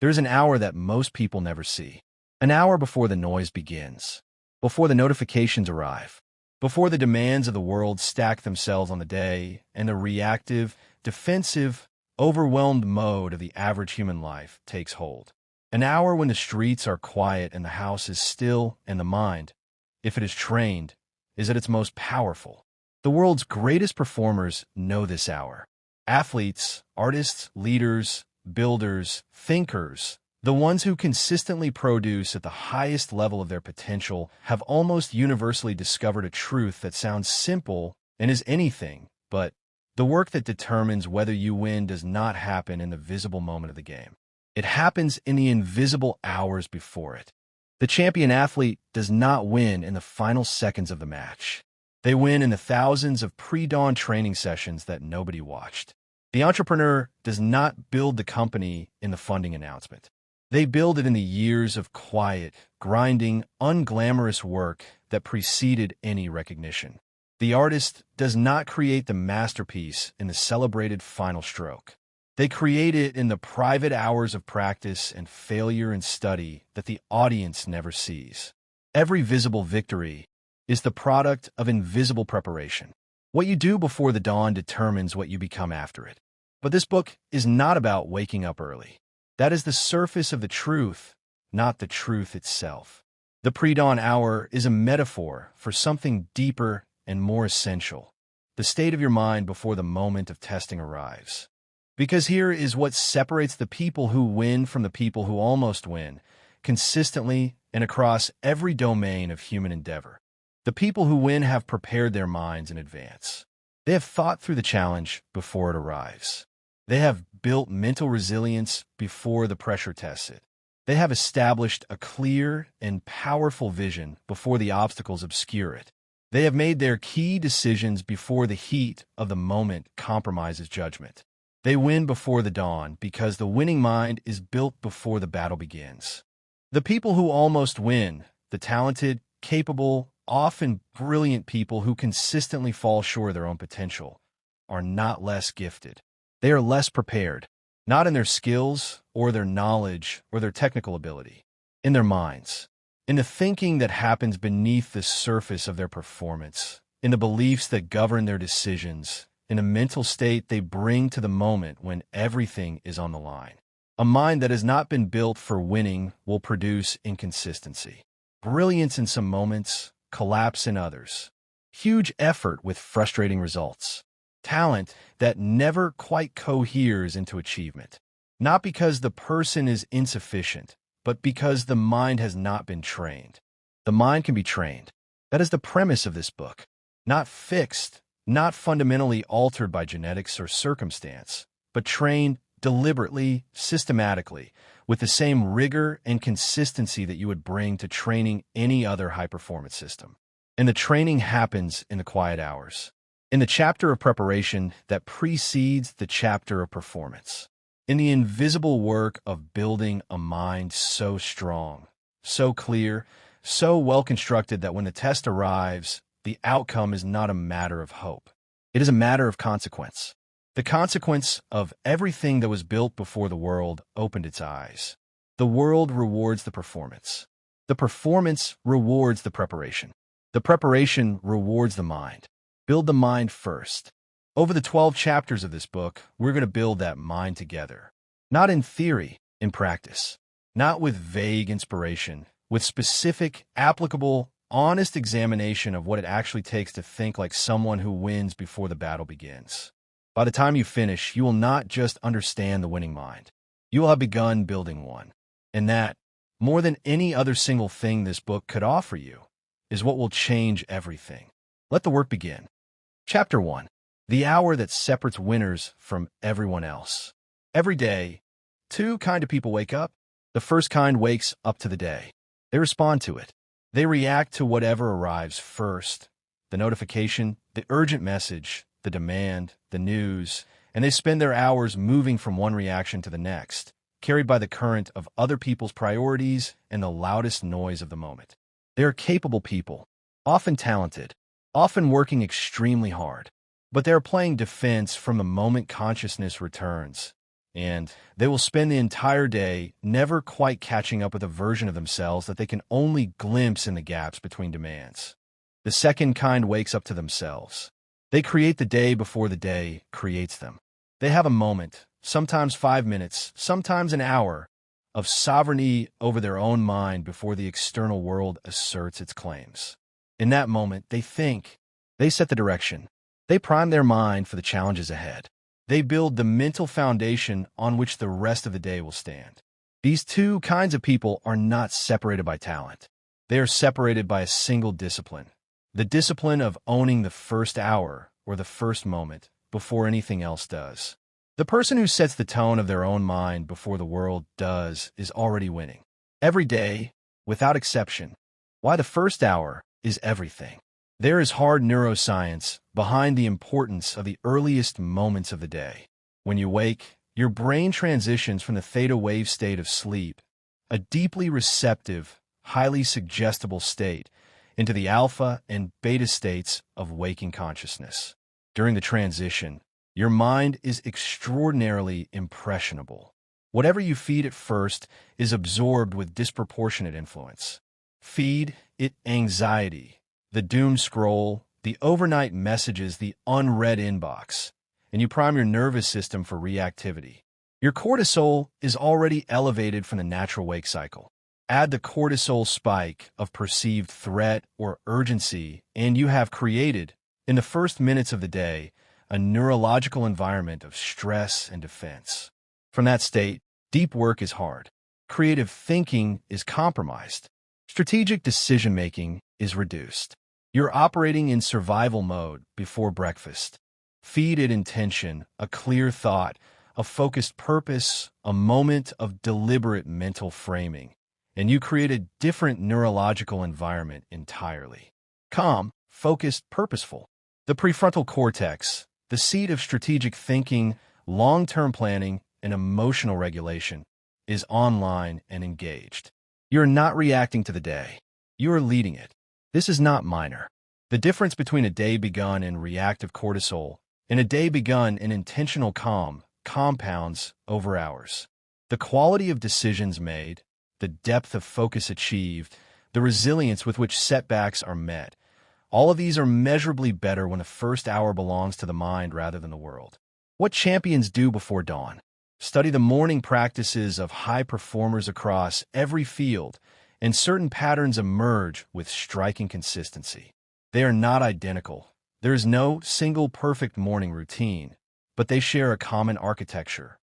There is an hour that most people never see. An hour before the noise begins, before the notifications arrive, before the demands of the world stack themselves on the day, and the reactive, defensive, overwhelmed mode of the average human life takes hold. An hour when the streets are quiet and the house is still, and the mind, if it is trained, is at its most powerful. The world's greatest performers know this hour. Athletes, artists, leaders, builders, thinkers, the ones who consistently produce at the highest level of their potential have almost universally discovered a truth that sounds simple and is anything, but the work that determines whether you win does not happen in the visible moment of the game. It happens in the invisible hours before it. The champion athlete does not win in the final seconds of the match. They win in the thousands of pre-dawn training sessions that nobody watched. The entrepreneur does not build the company in the funding announcement. They build it in the years of quiet, grinding, unglamorous work that preceded any recognition. The artist does not create the masterpiece in the celebrated final stroke. They create it in the private hours of practice and failure and study that the audience never sees. Every visible victory is the product of invisible preparation. What you do before the dawn determines what you become after it. But this book is not about waking up early. That is the surface of the truth, not the truth itself. The pre-dawn hour is a metaphor for something deeper and more essential, the state of your mind before the moment of testing arrives. Because here is what separates the people who win from the people who almost win, consistently and across every domain of human endeavor. The people who win have prepared their minds in advance. They have thought through the challenge before it arrives. They have built mental resilience before the pressure tests it. They have established a clear and powerful vision before the obstacles obscure it. They have made their key decisions before the heat of the moment compromises judgment. They win before the dawn because the winning mind is built before the battle begins. The people who almost win, the talented, capable, often brilliant people who consistently fall short of their own potential, are not less gifted. They are less prepared, not in their skills or their knowledge or their technical ability, in their minds, in the thinking that happens beneath the surface of their performance, in the beliefs that govern their decisions, in a mental state they bring to the moment when everything is on the line. A mind that has not been built for winning will produce inconsistency. Brilliance in some moments, collapse in others. Huge effort with frustrating results. Talent that never quite coheres into achievement. Not because the person is insufficient, but because the mind has not been trained. The mind can be trained. That is the premise of this book. Not fixed, not fundamentally altered by genetics or circumstance, but trained deliberately, systematically, with the same rigor and consistency that you would bring to training any other high-performance system. And the training happens in the quiet hours, in the chapter of preparation that precedes the chapter of performance, in the invisible work of building a mind so strong, so clear, so well-constructed that when the test arrives, the outcome is not a matter of hope. It is a matter of consequence. The consequence of everything that was built before the world opened its eyes. The world rewards the performance. The performance rewards the preparation. The preparation rewards the mind. Build the mind first. Over the 12 chapters of this book, we're going to build that mind together. Not in theory, in practice. Not with vague inspiration, with specific, applicable, honest examination of what it actually takes to think like someone who wins before the battle begins. By the time you finish, you will not just understand the winning mind. You will have begun building one. And that, more than any other single thing this book could offer you, is what will change everything. Let the work begin. Chapter 1. The hour that separates winners from everyone else. Every day, two kinds of people wake up. The first kind wakes up to the day. They respond to it. They react to whatever arrives first. The notification, the urgent message, the demand, the news, and they spend their hours moving from one reaction to the next, carried by the current of other people's priorities and the loudest noise of the moment. They are capable people, often talented, often working extremely hard, but they are playing defense from the moment consciousness returns, and they will spend the entire day never quite catching up with a version of themselves that they can only glimpse in the gaps between demands. The second kind wakes up to themselves. They create the day before the day creates them. They have a moment, sometimes 5 minutes, sometimes an hour, of sovereignty over their own mind before the external world asserts its claims. In that moment, they think. They set the direction. They prime their mind for the challenges ahead. They build the mental foundation on which the rest of the day will stand. These two kinds of people are not separated by talent. They are separated by a single discipline. The discipline of owning the first hour or the first moment before anything else does. The person who sets the tone of their own mind before the world does is already winning. Every day, without exception. Why the first hour is everything. There is hard neuroscience behind the importance of the earliest moments of the day. When you wake, your brain transitions from the theta wave state of sleep, a deeply receptive, highly suggestible state, into the alpha and beta states of waking consciousness. During the transition, your mind is extraordinarily impressionable. Whatever you feed it first is absorbed with disproportionate influence. Feed it anxiety, the doom scroll, the overnight messages, the unread inbox, and you prime your nervous system for reactivity. Your cortisol is already elevated from the natural wake cycle. Add the cortisol spike of perceived threat or urgency, and you have created, in the first minutes of the day, a neurological environment of stress and defense. From that state, deep work is hard. Creative thinking is compromised. Strategic decision-making is reduced. You're operating in survival mode before breakfast. Feed it intention, a clear thought, a focused purpose, a moment of deliberate mental framing, and you create a different neurological environment entirely. Calm, focused, purposeful. The prefrontal cortex, the seat of strategic thinking, long-term planning, and emotional regulation, is online and engaged. You're not reacting to the day. You are leading it. This is not minor. The difference between a day begun in reactive cortisol and a day begun in intentional calm compounds over hours. The quality of decisions made, the depth of focus achieved, the resilience with which setbacks are met, all of these are measurably better when the first hour belongs to the mind rather than the world. What champions do before dawn? Study the morning practices of high performers across every field, and certain patterns emerge with striking consistency. They are not identical. There is no single perfect morning routine, but they share a common architecture.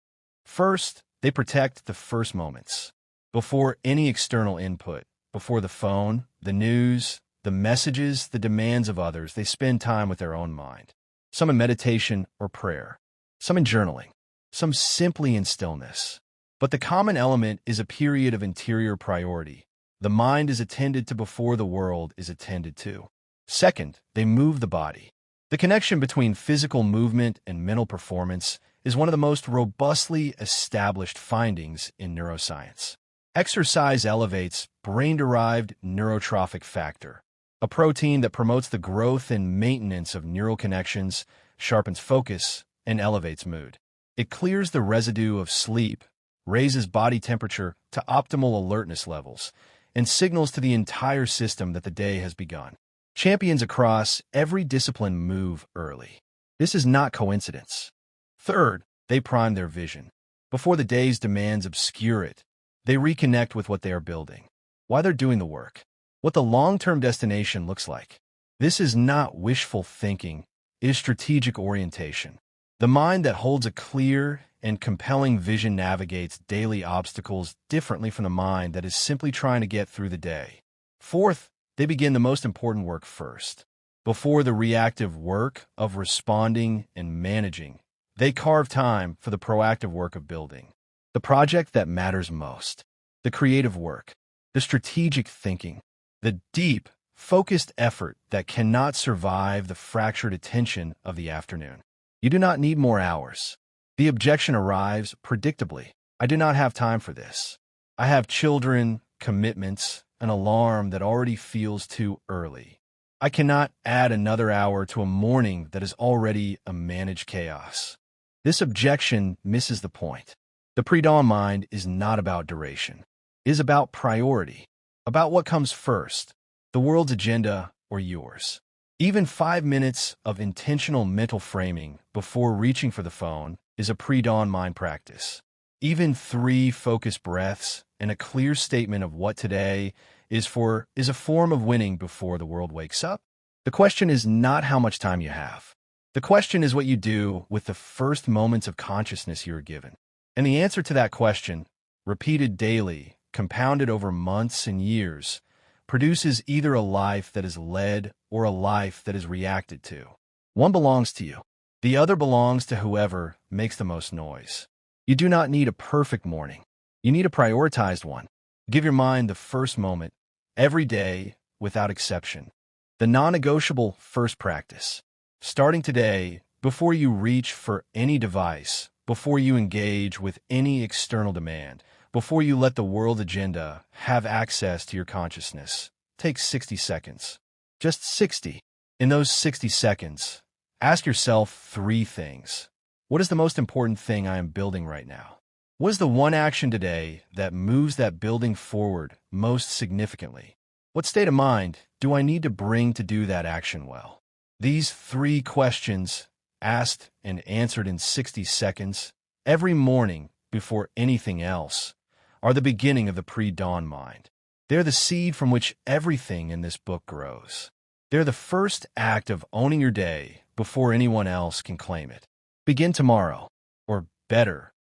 First, they protect the first moments. Before any external input, before the phone, the news, the messages, the demands of others, they spend time with their own mind. Some in meditation or prayer, some in journaling, some simply in stillness. But the common element is a period of interior priority. The mind is attended to before the world is attended to. Second, they move the body. The connection between physical movement and mental performance is one of the most robustly established findings in neuroscience. Exercise elevates brain-derived neurotrophic factor, a protein that promotes the growth and maintenance of neural connections, sharpens focus, and elevates mood. It clears the residue of sleep, raises body temperature to optimal alertness levels, and signals to the entire system that the day has begun. Champions across every discipline move early. This is not coincidence. Third, they prime their vision. Before the day's demands obscure it, they reconnect with what they are building, why they're doing the work, what the long-term destination looks like. This is not wishful thinking, it is strategic orientation. The mind that holds a clear and compelling vision navigates daily obstacles differently from the mind that is simply trying to get through the day. Fourth, they begin the most important work first. Before the reactive work of responding and managing, they carve time for the proactive work of building. The project that matters most, the creative work, the strategic thinking, the deep, focused effort that cannot survive the fractured attention of the afternoon. You do not need more hours. The objection arrives predictably. I do not have time for this. I have children, commitments, an alarm that already feels too early. I cannot add another hour to a morning that is already a managed chaos. This objection misses the point. The pre-dawn mind is not about duration. It is about priority, about what comes first, the world's agenda or yours. Even 5 minutes of intentional mental framing before reaching for the phone is a pre-dawn mind practice. Even 3 focused breaths and a clear statement of what today is a form of winning before the world wakes up. The question is not how much time you have. The question is what you do with the first moments of consciousness you are given. And the answer to that question, repeated daily, compounded over months and years, produces either a life that is led or a life that is reacted to. One belongs to you. The other belongs to whoever makes the most noise. You do not need a perfect morning. You need a prioritized one. Give your mind the first moment, every day, without exception. The non-negotiable first practice. Starting today, before you reach for any device, before you engage with any external demand, before you let the world agenda have access to your consciousness, take 60 seconds. Just 60. In those 60 seconds, ask yourself 3 things. What is the most important thing I am building right now? What is the one action today that moves that building forward most significantly? What state of mind do I need to bring to do that action well? These 3 questions, asked and answered in 60 seconds, every morning before anything else, are the beginning of the pre-dawn mind. They're the seed from which everything in this book grows. They're the first act of owning your day before anyone else can claim it. Begin tomorrow, or better,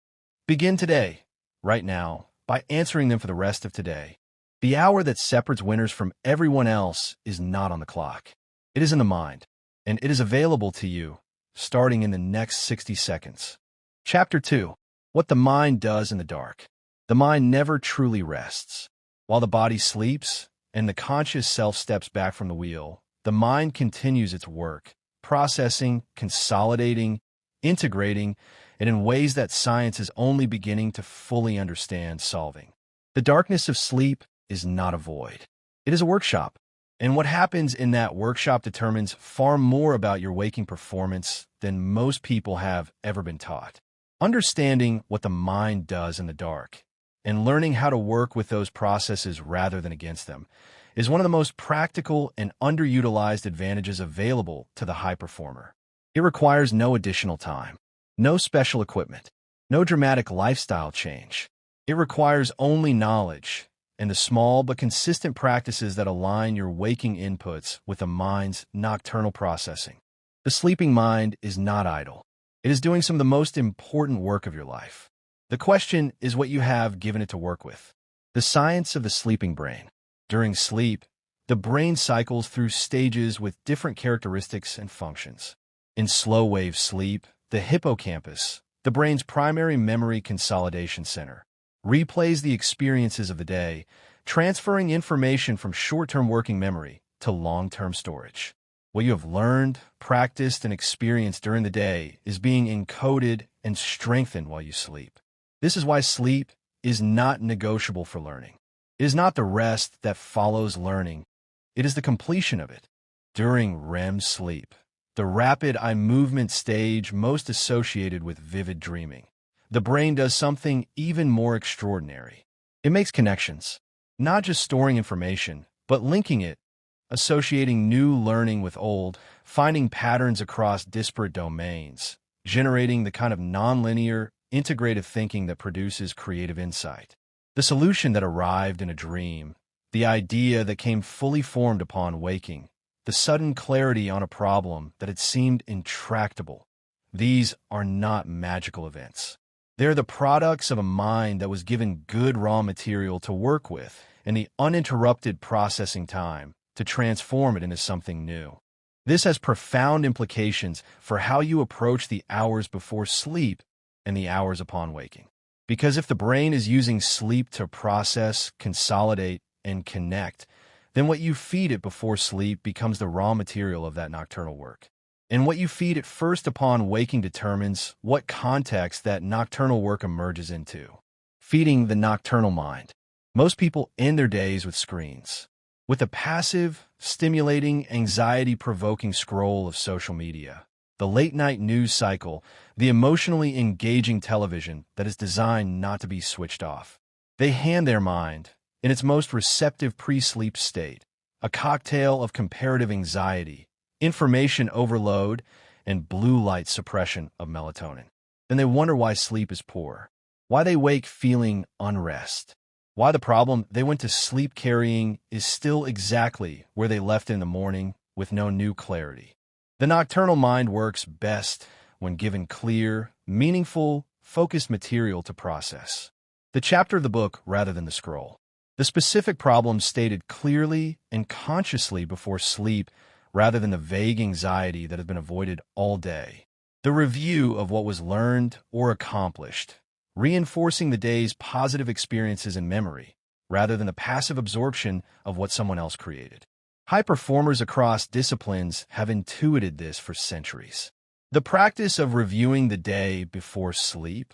begin today, right now, by answering them for the rest of today. The hour that separates winners from everyone else is not on the clock. It is in the mind, and it is available to you, starting in the next 60 seconds. Chapter 2. What the mind does in the dark. The mind never truly rests. While the body sleeps and the conscious self steps back from the wheel, the mind continues its work, processing, consolidating, integrating, and in ways that science is only beginning to fully understand solving. The darkness of sleep is not a void. It is a workshop, and what happens in that workshop determines far more about your waking performance than most people have ever been taught. Understanding what the mind does in the dark and learning how to work with those processes rather than against them is one of the most practical and underutilized advantages available to the high performer. It requires no additional time, no special equipment, no dramatic lifestyle change. It requires only knowledge and the small but consistent practices that align your waking inputs with the mind's nocturnal processing. The sleeping mind is not idle. It is doing some of the most important work of your life. The question is what you have given it to work with. The science of the sleeping brain. During sleep, the brain cycles through stages with different characteristics and functions. In slow-wave sleep, the hippocampus, the brain's primary memory consolidation center, replays the experiences of the day, transferring information from short-term working memory to long-term storage. What you have learned, practiced, and experienced during the day is being encoded and strengthened while you sleep. This is why sleep is not negotiable for learning. It is not the rest that follows learning. It is the completion of it. During REM sleep, the rapid eye movement stage most associated with vivid dreaming, the brain does something even more extraordinary. It makes connections, not just storing information, but linking it, associating new learning with old, finding patterns across disparate domains, generating the kind of nonlinear, integrative thinking that produces creative insight. The solution that arrived in a dream, the idea that came fully formed upon waking, the sudden clarity on a problem that had seemed intractable. These are not magical events. They're the products of a mind that was given good raw material to work with and the uninterrupted processing time to transform it into something new. This has profound implications for how you approach the hours before sleep and the hours upon waking. Because if the brain is using sleep to process, consolidate, and connect, then what you feed it before sleep becomes the raw material of that nocturnal work. And what you feed it first upon waking determines what context that nocturnal work emerges into. Feeding the nocturnal mind. Most people end their days with screens. With a passive, stimulating, anxiety-provoking scroll of social media, the late-night news cycle, the emotionally engaging television that is designed not to be switched off. They hand their mind, in its most receptive pre-sleep state, a cocktail of comparative anxiety, information overload, and blue light suppression of melatonin. Then they wonder why sleep is poor, why they wake feeling unrest, why the problem they went to sleep carrying is still exactly where they left it in the morning with no new clarity. The nocturnal mind works best when given clear, meaningful, focused material to process. The chapter of the book rather than the scroll. The specific problem stated clearly and consciously before sleep rather than the vague anxiety that has been avoided all day. The review of what was learned or accomplished, reinforcing the day's positive experiences in memory rather than the passive absorption of what someone else created. High performers across disciplines have intuited this for centuries. The practice of reviewing the day before sleep,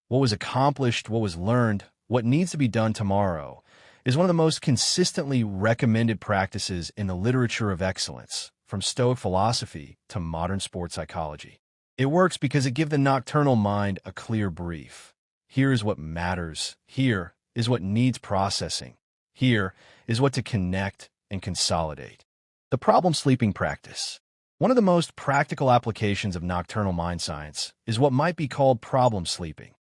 what was accomplished, what was learned, what needs to be done tomorrow, is one of the most consistently recommended practices in the literature of excellence, from Stoic philosophy to modern sports psychology. It works because it gives the nocturnal mind a clear brief. Here is what matters. Here is what needs processing. Here is what to connect and consolidate. The problem sleeping practice. One of the most practical applications of nocturnal mind science is what might be called problem sleeping.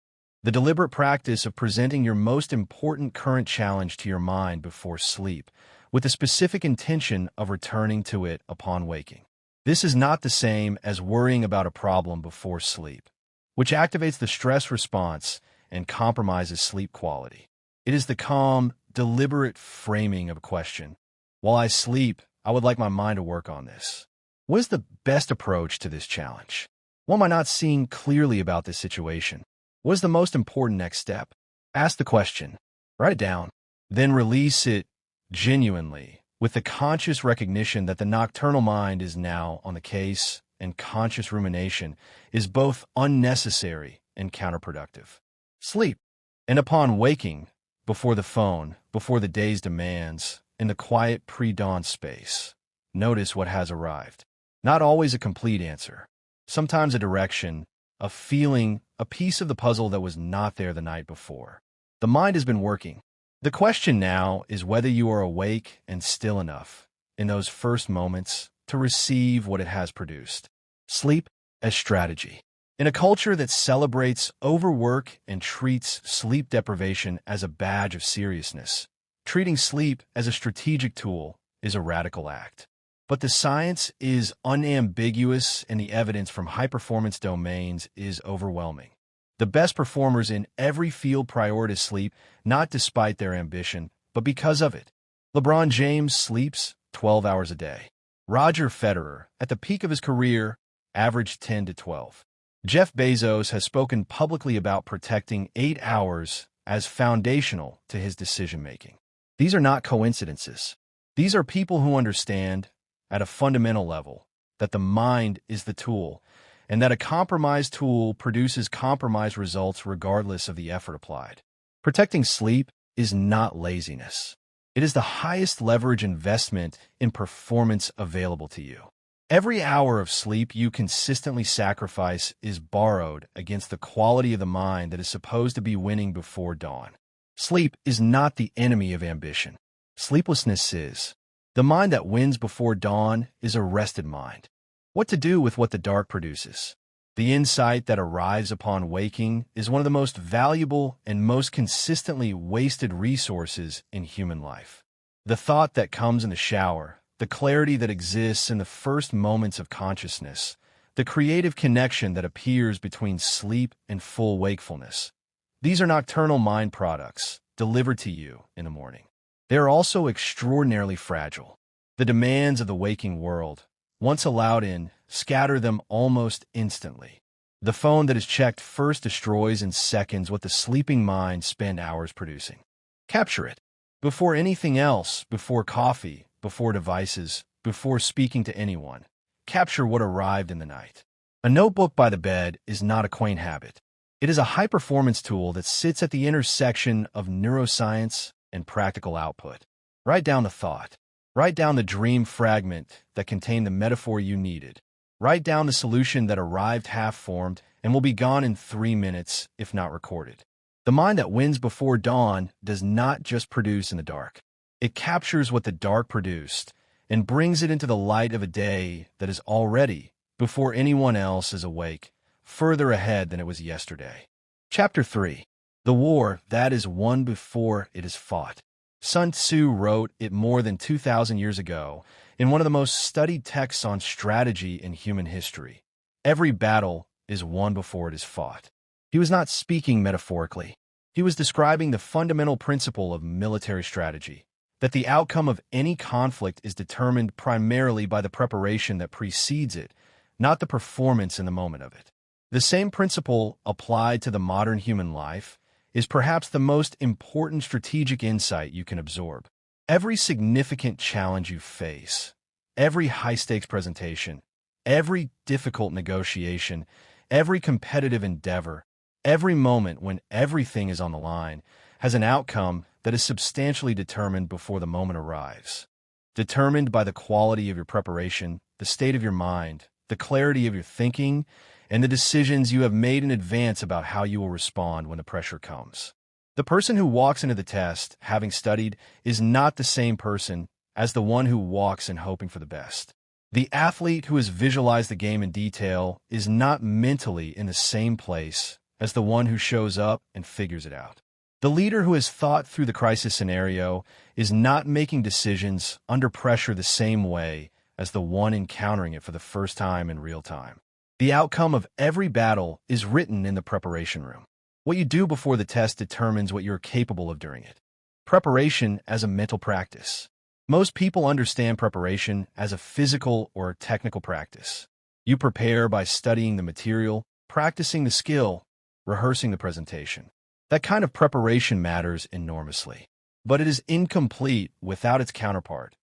The deliberate practice of presenting your most important current challenge to your mind before sleep, with the specific intention of returning to it upon waking. This is not the same as worrying about a problem before sleep, which activates the stress response and compromises sleep quality. It is the calm, deliberate framing of a question. While I sleep, I would like my mind to work on this. What is the best approach to this challenge? What am I not seeing clearly about this situation? What is the most important next step? Ask the question, write it down, then release it genuinely, with the conscious recognition that the nocturnal mind is now on the case and conscious rumination is both unnecessary and counterproductive. Sleep, and upon waking, before the phone, before the day's demands, in the quiet pre-dawn space, notice what has arrived. Not always a complete answer. Sometimes a direction, a feeling, a piece of the puzzle that was not there the night before. The mind has been working. The question now is whether you are awake and still enough in those first moments to receive what it has produced. Sleep as strategy. In a culture that celebrates overwork and treats sleep deprivation as a badge of seriousness, treating sleep as a strategic tool is a radical act. But the science is unambiguous and the evidence from high-performance domains is overwhelming. The best performers in every field prioritize sleep, not despite their ambition, but because of it. LeBron James sleeps 12 hours a day. Roger Federer, at the peak of his career, averaged 10 to 12. Jeff Bezos has spoken publicly about protecting 8 hours as foundational to his decision-making. These are not coincidences. These are people who understand, at a fundamental level, that the mind is the tool, and that a compromised tool produces compromised results regardless of the effort applied. Protecting sleep is not laziness. It is the highest leverage investment in performance available to you. Every hour of sleep you consistently sacrifice is borrowed against the quality of the mind that is supposed to be winning before dawn. Sleep is not the enemy of ambition. Sleeplessness is. The mind that wins before dawn is a rested mind. What to do with what the dark produces? The insight that arrives upon waking is one of the most valuable and most consistently wasted resources in human life. The thought that comes in the shower, the clarity that exists in the first moments of consciousness, the creative connection that appears between sleep and full wakefulness. These are nocturnal mind products delivered to you in the morning. They are also extraordinarily fragile. The demands of the waking world, once allowed in, scatter them almost instantly. The phone that is checked first destroys in seconds what the sleeping mind spent hours producing. Capture it. Before anything else, before coffee, before devices, before speaking to anyone. Capture what arrived in the night. A notebook by the bed is not a quaint habit. It is a high-performance tool that sits at the intersection of neuroscience and practical output. Write down the thought. Write down the dream fragment that contained the metaphor you needed. Write down the solution that arrived half-formed and will be gone in 3 minutes if not recorded. The mind that wins before dawn does not just produce in the dark. It captures what the dark produced and brings it into the light of a day that is already, before anyone else is awake, further ahead than it was yesterday. Chapter 3. The war that is won before it is fought. Sun Tzu wrote it more than 2,000 years ago in one of the most studied texts on strategy in human history. Every battle is won before it is fought. He was not speaking metaphorically. He was describing the fundamental principle of military strategy, that the outcome of any conflict is determined primarily by the preparation that precedes it, not the performance in the moment of it. The same principle applied to the modern human life is perhaps the most important strategic insight you can absorb. Every significant challenge you face, every high-stakes presentation, every difficult negotiation, every competitive endeavor, every moment when everything is on the line has an outcome that is substantially determined before the moment arrives. Determined by the quality of your preparation, the state of your mind, the clarity of your thinking, and the decisions you have made in advance about how you will respond when the pressure comes. The person who walks into the test, having studied, is not the same person as the one who walks in hoping for the best. The athlete who has visualized the game in detail is not mentally in the same place as the one who shows up and figures it out. The leader who has thought through the crisis scenario is not making decisions under pressure the same way as the one encountering it for the first time in real time. The outcome of every battle is written in the preparation room. What you do before the test determines what you're capable of during it. Preparation as a mental practice. Most people understand preparation as a physical or technical practice. You prepare by studying the material, practicing the skill, rehearsing the presentation. That kind of preparation matters enormously. But it is incomplete without its counterpart,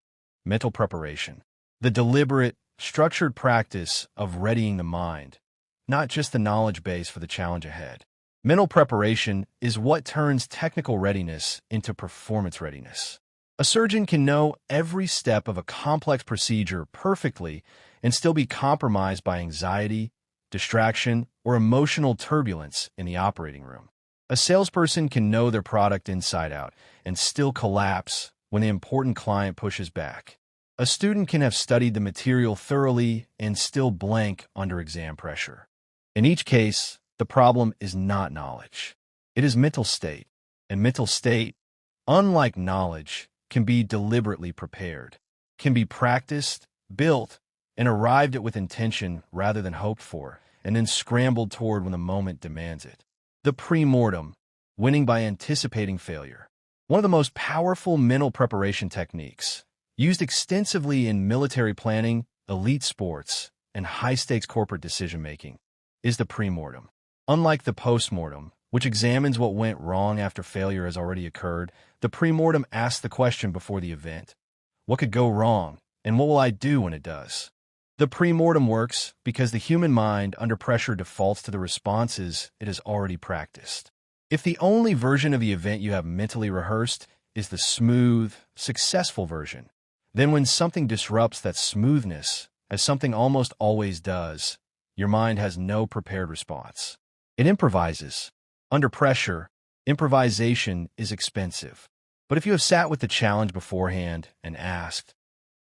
mental preparation. The deliberate, structured practice of readying the mind, not just the knowledge base for the challenge ahead. Mental preparation is what turns technical readiness into performance readiness. A surgeon can know every step of a complex procedure perfectly and still be compromised by anxiety, distraction, or emotional turbulence in the operating room. A salesperson can know their product inside out and still collapse when the important client pushes back. A student can have studied the material thoroughly and still blank under exam pressure. In each case, the problem is not knowledge. It is mental state. And mental state, unlike knowledge, can be deliberately prepared, can be practiced, built, and arrived at with intention rather than hoped for, and then scrambled toward when the moment demands it. The pre-mortem, winning by anticipating failure. One of the most powerful mental preparation techniques, used extensively in military planning, elite sports, and high-stakes corporate decision-making, is the pre-mortem. Unlike the post-mortem, which examines what went wrong after failure has already occurred, the pre-mortem asks the question before the event. What could go wrong, and what will I do when it does? The pre-mortem works because the human mind under pressure defaults to the responses it has already practiced. If the only version of the event you have mentally rehearsed is the smooth, successful version, then when something disrupts that smoothness, as something almost always does, your mind has no prepared response. It improvises. Under pressure, improvisation is expensive. But if you have sat with the challenge beforehand and asked,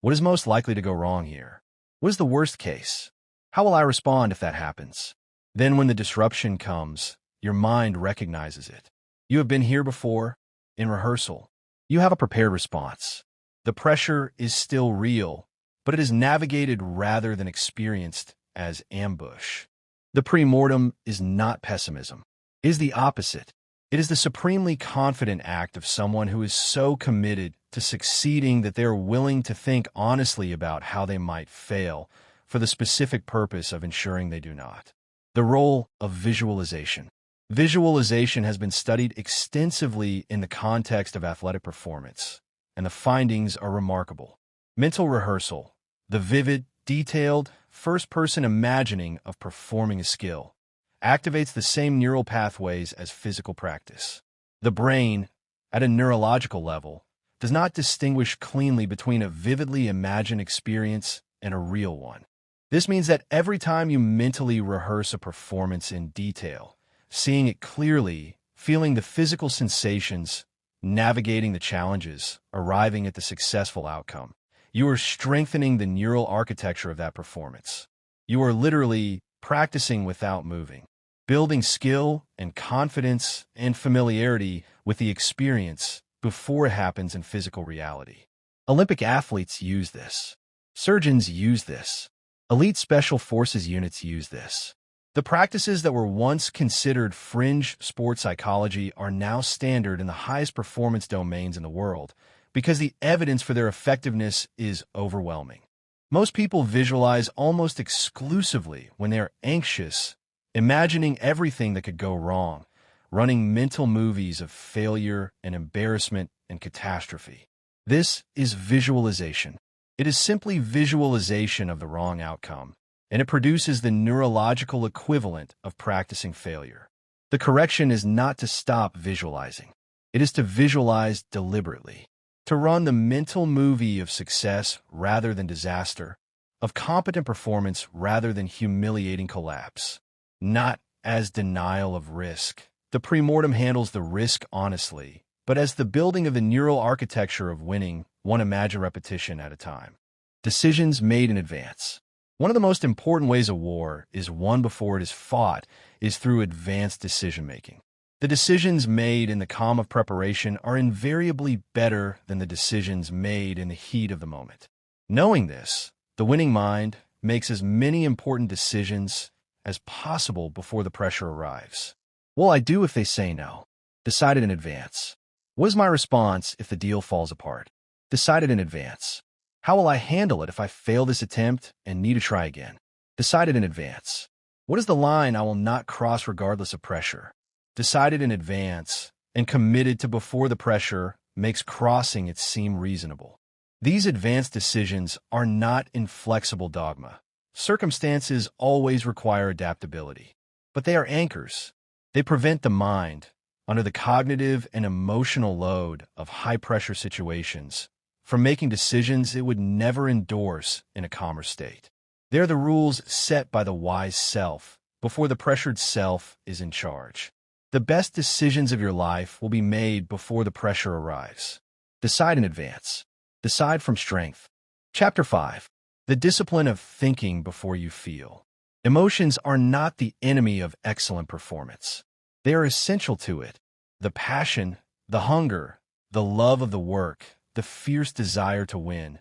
what is most likely to go wrong here? What is the worst case? How will I respond if that happens? Then when the disruption comes, your mind recognizes it. You have been here before, in rehearsal. You have a prepared response. The pressure is still real, but it is navigated rather than experienced as ambush. The pre-mortem is not pessimism. It is the opposite. It is the supremely confident act of someone who is so committed to succeeding that they are willing to think honestly about how they might fail for the specific purpose of ensuring they do not. The role of visualization. Visualization has been studied extensively in the context of athletic performance, and the findings are remarkable. Mental rehearsal. The vivid, detailed, first-person imagining of performing a skill activates the same neural pathways as physical practice. The brain, at a neurological level, does not distinguish cleanly between a vividly imagined experience and a real one. This means that every time you mentally rehearse a performance in detail, seeing it clearly, feeling the physical sensations, navigating the challenges, arriving at the successful outcome, you are strengthening the neural architecture of that performance. You are literally practicing without moving, building skill and confidence and familiarity with the experience before it happens in physical reality. Olympic athletes use this. Surgeons use this. Elite special forces units use this. The practices that were once considered fringe sports psychology are now standard in the highest performance domains in the world because the evidence for their effectiveness is overwhelming. Most people visualize almost exclusively when they are anxious, imagining everything that could go wrong, running mental movies of failure and embarrassment and catastrophe. This is visualization. It is simply visualization of the wrong outcome, and it produces the neurological equivalent of practicing failure. The correction is not to stop visualizing. It is to visualize deliberately, to run the mental movie of success rather than disaster, of competent performance rather than humiliating collapse, not as denial of risk. The premortem handles the risk honestly, but as the building of the neural architecture of winning, one imagined repetition at a time. Decisions made in advance. One of the most important ways a war is won before it is fought is through advanced decision-making. The decisions made in the calm of preparation are invariably better than the decisions made in the heat of the moment. Knowing this, the winning mind makes as many important decisions as possible before the pressure arrives. What will I do if they say no? Decided in advance. What is my response if the deal falls apart? Decided in advance. How will I handle it if I fail this attempt and need to try again? Decided in advance. What is the line I will not cross regardless of pressure? Decided in advance and committed to before the pressure makes crossing it seem reasonable. These advanced decisions are not inflexible dogma. Circumstances always require adaptability, but they are anchors. They prevent the mind, under the cognitive and emotional load of high-pressure situations, from making decisions it would never endorse in a calmer state. They are the rules set by the wise self before the pressured self is in charge. The best decisions of your life will be made before the pressure arrives. Decide in advance. Decide from strength. Chapter 5. The discipline of thinking before you feel. Emotions are not the enemy of excellent performance. They are essential to it. The passion, the hunger, the love of the work, the fierce desire to win.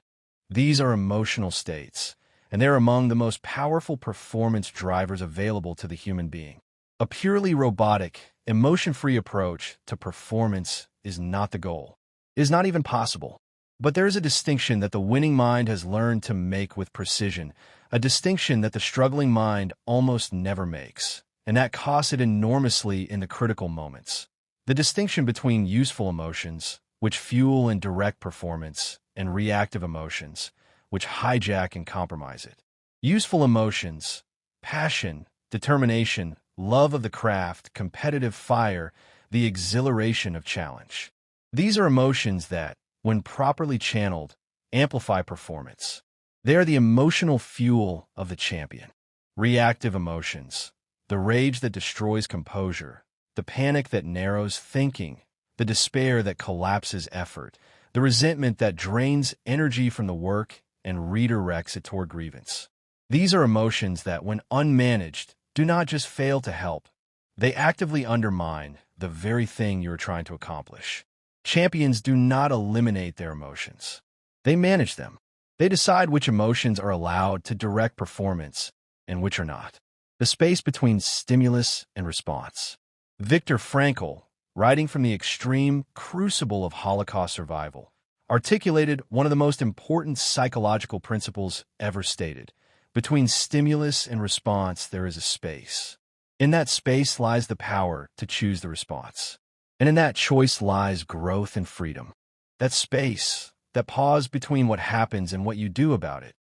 These are emotional states, and they are among the most powerful performance drivers available to the human being. A purely robotic, emotion-free approach to performance is not the goal. It is not even possible. But there is a distinction that the winning mind has learned to make with precision, a distinction that the struggling mind almost never makes, and that costs it enormously in the critical moments. The distinction between useful emotions, which fuel and direct performance, and reactive emotions, which hijack and compromise it. Useful emotions, passion, determination, love of the craft, competitive fire, the exhilaration of challenge. These are emotions that, when properly channeled, amplify performance. They are the emotional fuel of the champion. Reactive emotions, the rage that destroys composure, the panic that narrows thinking, the despair that collapses effort, the resentment that drains energy from the work and redirects it toward grievance. These are emotions that, when unmanaged, do not just fail to help, they actively undermine the very thing you are trying to accomplish. Champions do not eliminate their emotions. They manage them. They decide which emotions are allowed to direct performance and which are not. The space between stimulus and response. Viktor Frankl, writing from the extreme crucible of Holocaust survival, articulated one of the most important psychological principles ever stated. Between stimulus and response, there is a space. In that space lies the power to choose the response. And in that choice lies growth and freedom. That space, that pause between what happens and what you do about it,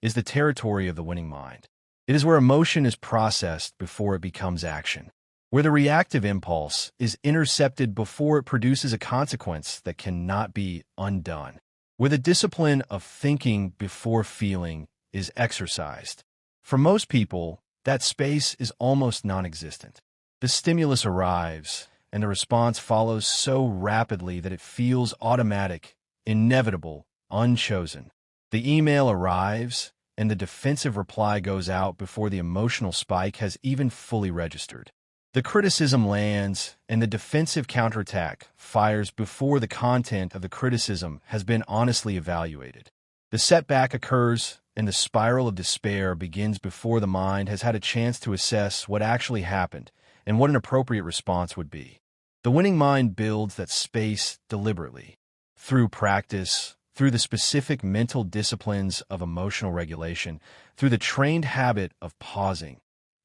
is the territory of the winning mind. It is where emotion is processed before it becomes action, where the reactive impulse is intercepted before it produces a consequence that cannot be undone, where the discipline of thinking before feeling is exercised. For most people, that space is almost non-existent. The stimulus arrives, and the response follows so rapidly that it feels automatic, inevitable, unchosen. The email arrives, and the defensive reply goes out before the emotional spike has even fully registered. The criticism lands, and the defensive counterattack fires before the content of the criticism has been honestly evaluated. The setback occurs, and the spiral of despair begins before the mind has had a chance to assess what actually happened and what an appropriate response would be. The winning mind builds that space deliberately, through practice, through the specific mental disciplines of emotional regulation, through the trained habit of pausing,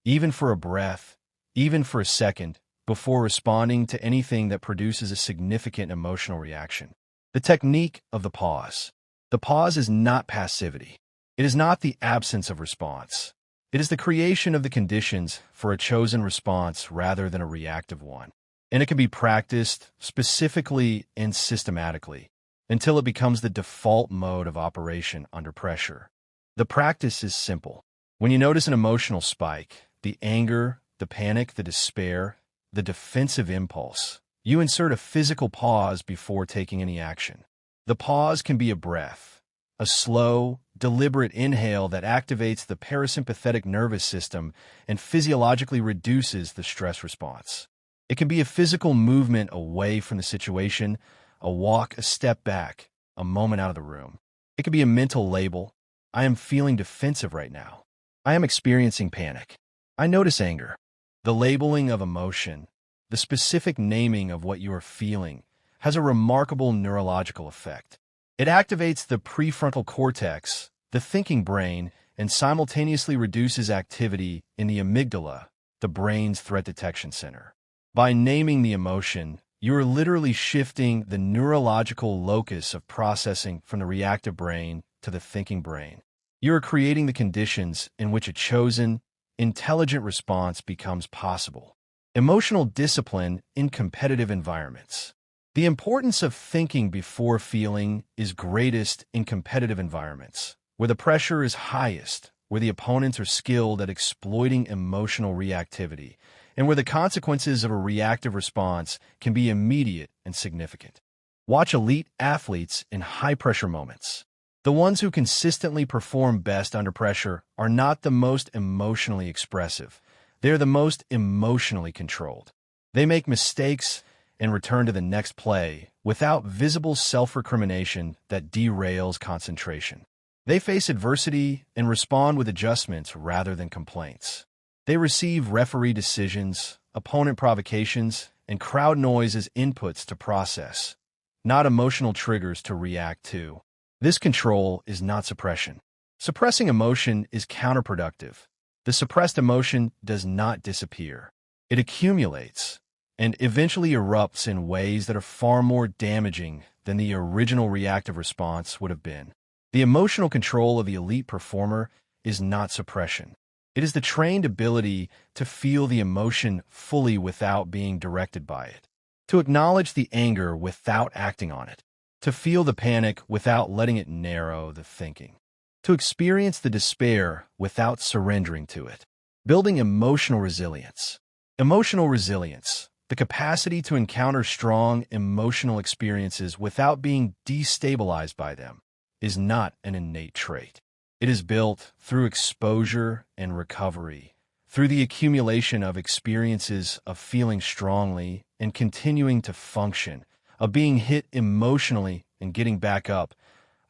even for a breath, even for a second, before responding to anything that produces a significant emotional reaction. The technique of the pause. The pause is not passivity. It is not the absence of response. It is the creation of the conditions for a chosen response rather than a reactive one. And it can be practiced specifically and systematically until it becomes the default mode of operation under pressure. The practice is simple. When you notice an emotional spike, the anger, the panic, the despair, the defensive impulse, you insert a physical pause before taking any action. The pause can be a breath, a slow, deliberate inhale that activates the parasympathetic nervous system and physiologically reduces the stress response. It can be a physical movement away from the situation, a walk, a step back, a moment out of the room. It can be a mental label. I am feeling defensive right now. I am experiencing panic. I notice anger. The labeling of emotion, the specific naming of what you are feeling, has a remarkable neurological effect. It activates the prefrontal cortex, the thinking brain, and simultaneously reduces activity in the amygdala, the brain's threat detection center. By naming the emotion, you are literally shifting the neurological locus of processing from the reactive brain to the thinking brain. You are creating the conditions in which a chosen, intelligent response becomes possible. Emotional discipline in competitive environments. The importance of thinking before feeling is greatest in competitive environments, where the pressure is highest, where the opponents are skilled at exploiting emotional reactivity, and where the consequences of a reactive response can be immediate and significant. Watch elite athletes in high-pressure moments. The ones who consistently perform best under pressure are not the most emotionally expressive. They're the most emotionally controlled. They make mistakes and return to the next play without visible self-recrimination that derails concentration. They face adversity and respond with adjustments rather than complaints. They receive referee decisions, opponent provocations, and crowd noise as inputs to process, not emotional triggers to react to. This control is not suppression. Suppressing emotion is counterproductive. The suppressed emotion does not disappear. It accumulates and eventually erupts in ways that are far more damaging than the original reactive response would have been. The emotional control of the elite performer is not suppression. It is the trained ability to feel the emotion fully without being directed by it, to acknowledge the anger without acting on it, to feel the panic without letting it narrow the thinking, to experience the despair without surrendering to it. Building emotional resilience. Emotional resilience, the capacity to encounter strong emotional experiences without being destabilized by them, is not an innate trait. It is built through exposure and recovery, through the accumulation of experiences of feeling strongly and continuing to function, of being hit emotionally and getting back up,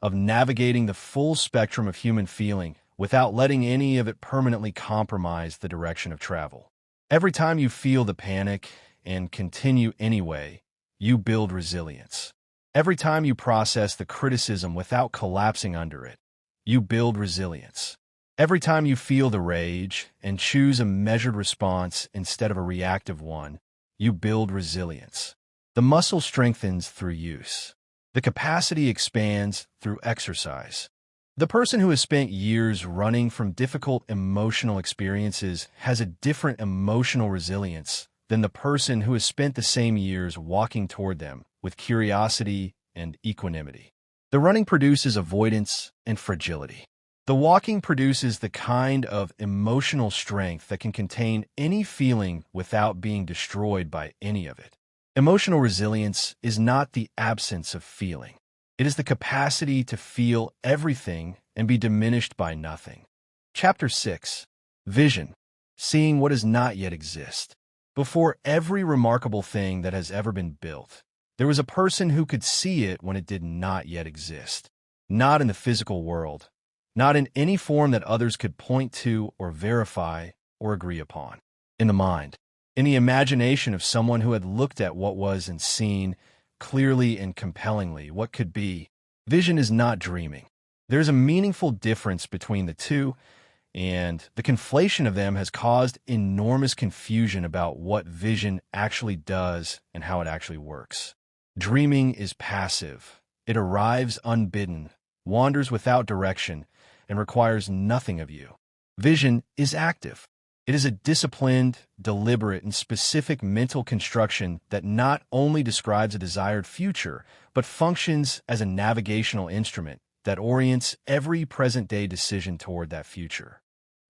of navigating the full spectrum of human feeling without letting any of it permanently compromise the direction of travel. Every time you feel the panic and continue anyway, you build resilience. Every time you process the criticism without collapsing under it, you build resilience. Every time you feel the rage and choose a measured response instead of a reactive one, you build resilience. The muscle strengthens through use. The capacity expands through exercise. The person who has spent years running from difficult emotional experiences has a different emotional resilience than the person who has spent the same years walking toward them with curiosity and equanimity. The running produces avoidance and fragility. The walking produces the kind of emotional strength that can contain any feeling without being destroyed by any of it. Emotional resilience is not the absence of feeling. It is the capacity to feel everything and be diminished by nothing. Chapter 6. Vision. Seeing what does not yet exist. Before every remarkable thing that has ever been built, there was a person who could see it when it did not yet exist. Not in the physical world, not in any form that others could point to or verify or agree upon. In the mind, in the imagination of someone who had looked at what was and seen clearly and compellingly what could be. Vision is not dreaming. There is a meaningful difference between the two, and the conflation of them has caused enormous confusion about what vision actually does and how it actually works. Dreaming is passive. It arrives unbidden, wanders without direction, and requires nothing of you. Vision is active. It is a disciplined, deliberate, and specific mental construction that not only describes a desired future, but functions as a navigational instrument that orients every present-day decision toward that future.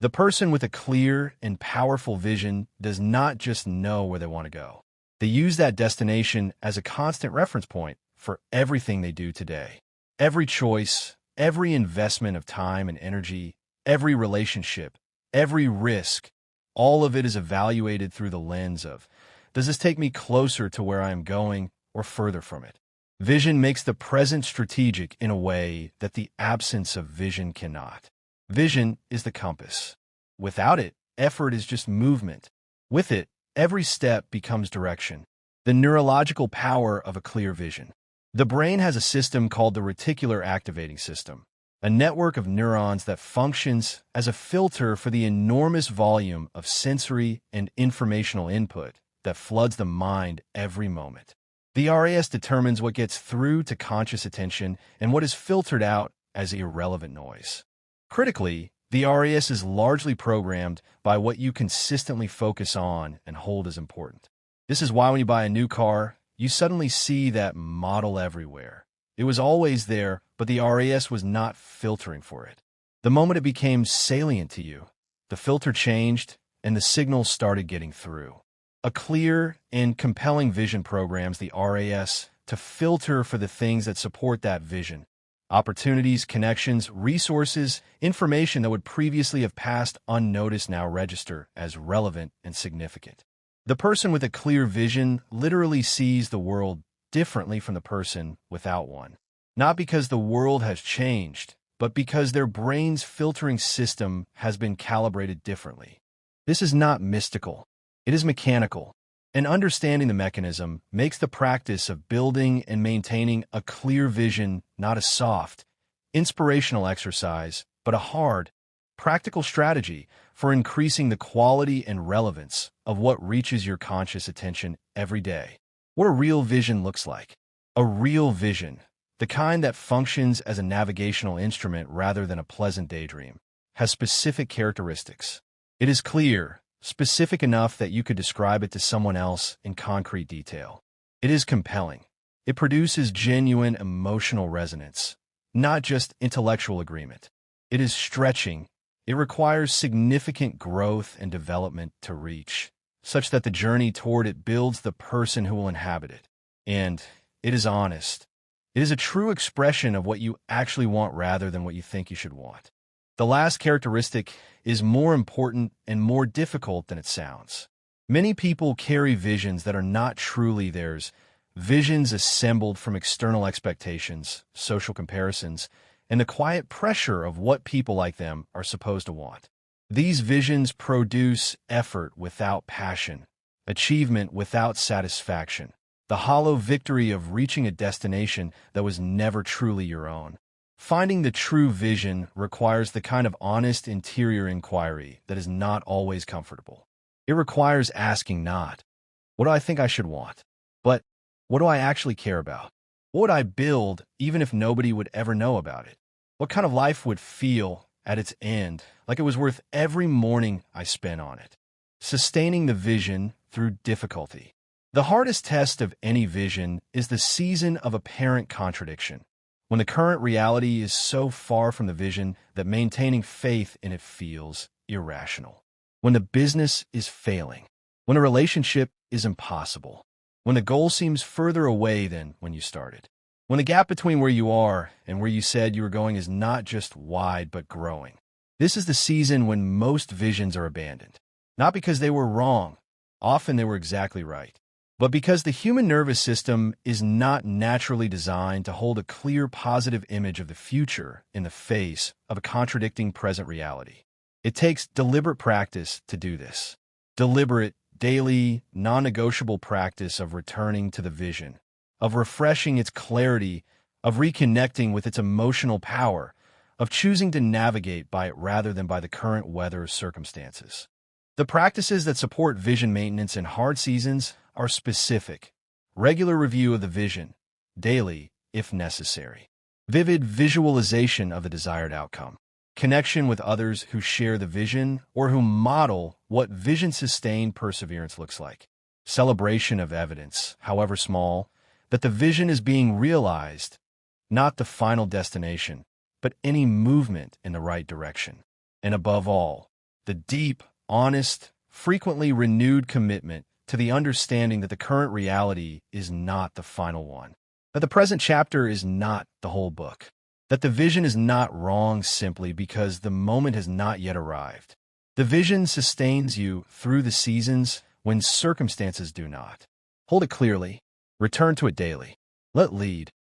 The person with a clear and powerful vision does not just know where they want to go. They use that destination as a constant reference point for everything they do today. Every choice, every investment of time and energy, every relationship, every risk, all of it is evaluated through the lens of, does this take me closer to where I am going or further from it? Vision makes the present strategic in a way that the absence of vision cannot. Vision is the compass. Without it, effort is just movement. With it, every step becomes direction. The neurological power of a clear vision. The brain has a system called the reticular activating system, a network of neurons that functions as a filter for the enormous volume of sensory and informational input that floods the mind every moment. The RAS determines what gets through to conscious attention and what is filtered out as irrelevant noise. Critically, the RAS is largely programmed by what you consistently focus on and hold as important. This is why when you buy a new car, you suddenly see that model everywhere. It was always there, but the RAS was not filtering for it. The moment it became salient to you, the filter changed and the signals started getting through. A clear and compelling vision programs the RAS to filter for the things that support that vision. Opportunities, connections, resources, information that would previously have passed unnoticed now register as relevant and significant. The person with a clear vision literally sees the world differently from the person without one. Not because the world has changed, but because their brain's filtering system has been calibrated differently. This is not mystical. It is mechanical. And understanding the mechanism makes the practice of building and maintaining a clear vision not a soft, inspirational exercise, but a hard, practical strategy for increasing the quality and relevance of what reaches your conscious attention every day. What a real vision looks like. A real vision, the kind that functions as a navigational instrument rather than a pleasant daydream, has specific characteristics. It is clear, specific enough that you could describe it to someone else in concrete detail. It is compelling. It produces genuine emotional resonance, not just intellectual agreement. It is stretching. It requires significant growth and development to reach, such that the journey toward it builds the person who will inhabit it. And it is honest. It is a true expression of what you actually want rather than what you think you should want. The last characteristic is more important and more difficult than it sounds. Many people carry visions that are not truly theirs, visions assembled from external expectations, social comparisons, and the quiet pressure of what people like them are supposed to want. These visions produce effort without passion, achievement without satisfaction, the hollow victory of reaching a destination that was never truly your own. Finding the true vision requires the kind of honest interior inquiry that is not always comfortable. It requires asking not, what do I think I should want? But, what do I actually care about? What would I build even if nobody would ever know about it? What kind of life would feel, at its end, like it was worth every morning I spent on it? Sustaining the vision through difficulty. The hardest test of any vision is the season of apparent contradiction. when the current reality is so far from the vision that maintaining faith in it feels irrational, when the business is failing, when a relationship is impossible, when the goal seems further away than when you started, when the gap between where you are and where you said you were going is not just wide but growing. This is the season when most visions are abandoned, not because they were wrong, often they were exactly right, but because the human nervous system is not naturally designed to hold a clear positive image of the future in the face of a contradicting present reality. It takes deliberate practice to do this. Deliberate, daily, non-negotiable practice of returning to the vision, of refreshing its clarity, of reconnecting with its emotional power, of choosing to navigate by it rather than by the current weather or circumstances. The practices that support vision maintenance in hard seasons are specific. Regular review of the vision, daily, if necessary. Vivid visualization of the desired outcome. Connection with others who share the vision or who model what vision-sustained perseverance looks like. Celebration of evidence, however small, that the vision is being realized, not the final destination, but any movement in the right direction. And above all, the deep, honest, frequently renewed commitment to the understanding that the current reality is not the final one, that the present chapter is not the whole book, that the vision is not wrong simply because the moment has not yet arrived. The vision sustains you through the seasons when circumstances do not. Hold it clearly. Return to it daily. Let lead.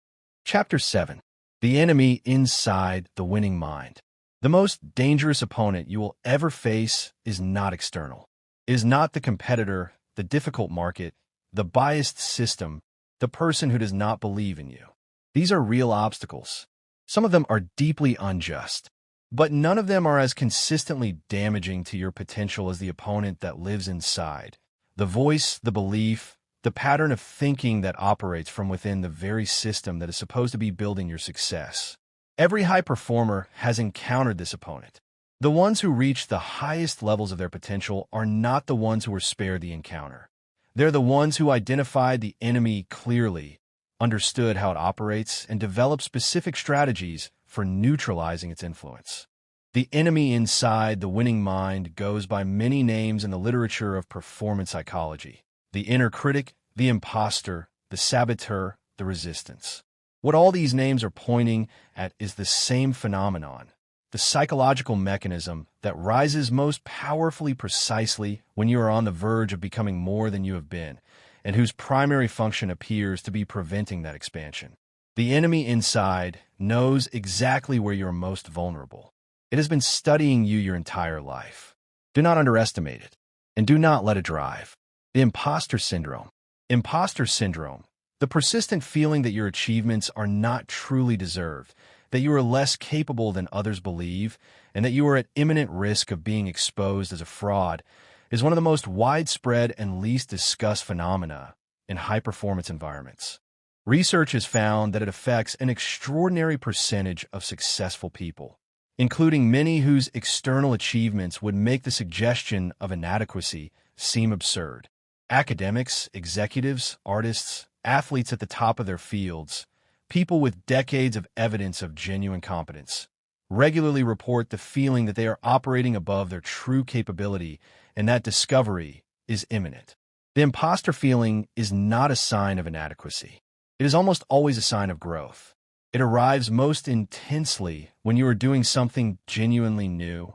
Chapter 7. The enemy inside the winning mind. The most dangerous opponent you will ever face is not external. It is not the competitor, the difficult market, the biased system, the person who does not believe in you. These are real obstacles. Some of them are deeply unjust, but none of them are as consistently damaging to your potential as the opponent that lives inside. The voice, the belief, the pattern of thinking that operates from within the very system that is supposed to be building your success. Every high performer has encountered this opponent. The ones who reach the highest levels of their potential are not the ones who were spared the encounter. They're the ones who identified the enemy clearly, understood how it operates, and developed specific strategies for neutralizing its influence. The enemy inside the winning mind goes by many names in the literature of performance psychology: the inner critic, the imposter, the saboteur, the resistance. What all these names are pointing at is the same phenomenon, the psychological mechanism that rises most powerfully precisely when you are on the verge of becoming more than you have been, and whose primary function appears to be preventing that expansion. The enemy inside knows exactly where you're most vulnerable. It has been studying you your entire life. Do not underestimate it, and do not let it drive. The imposter syndrome. Imposter syndrome, the persistent feeling that your achievements are not truly deserved, that you are less capable than others believe, and that you are at imminent risk of being exposed as a fraud, is one of the most widespread and least discussed phenomena in high-performance environments. Research has found that it affects an extraordinary percentage of successful people, including many whose external achievements would make the suggestion of inadequacy seem absurd. Academics, executives, artists, athletes at the top of their fields, people with decades of evidence of genuine competence, regularly report the feeling that they are operating above their true capability and that discovery is imminent. The imposter feeling is not a sign of inadequacy. It is almost always a sign of growth. It arrives most intensely when you are doing something genuinely new,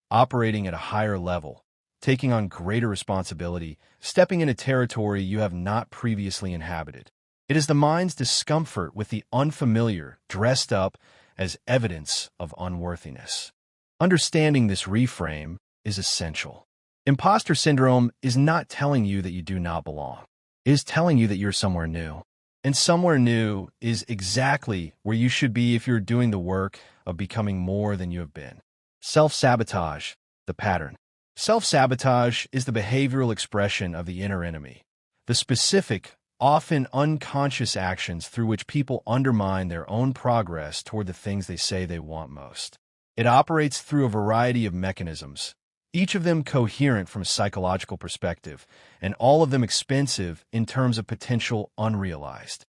operating at a higher level, taking on greater responsibility, stepping into territory you have not previously inhabited. It is the mind's discomfort with the unfamiliar dressed up as evidence of unworthiness. Understanding this reframe is essential. Imposter syndrome is not telling you that you do not belong. It is telling you that you're somewhere new. And somewhere new is exactly where you should be if you're doing the work of becoming more than you have been. Self-sabotage, the pattern. Self-sabotage is the behavioral expression of the inner enemy, the specific, often unconscious actions through which people undermine their own progress toward the things they say they want most. It operates through a variety of mechanisms, each of them coherent from a psychological perspective, and all of them expensive in terms of potential unrealized.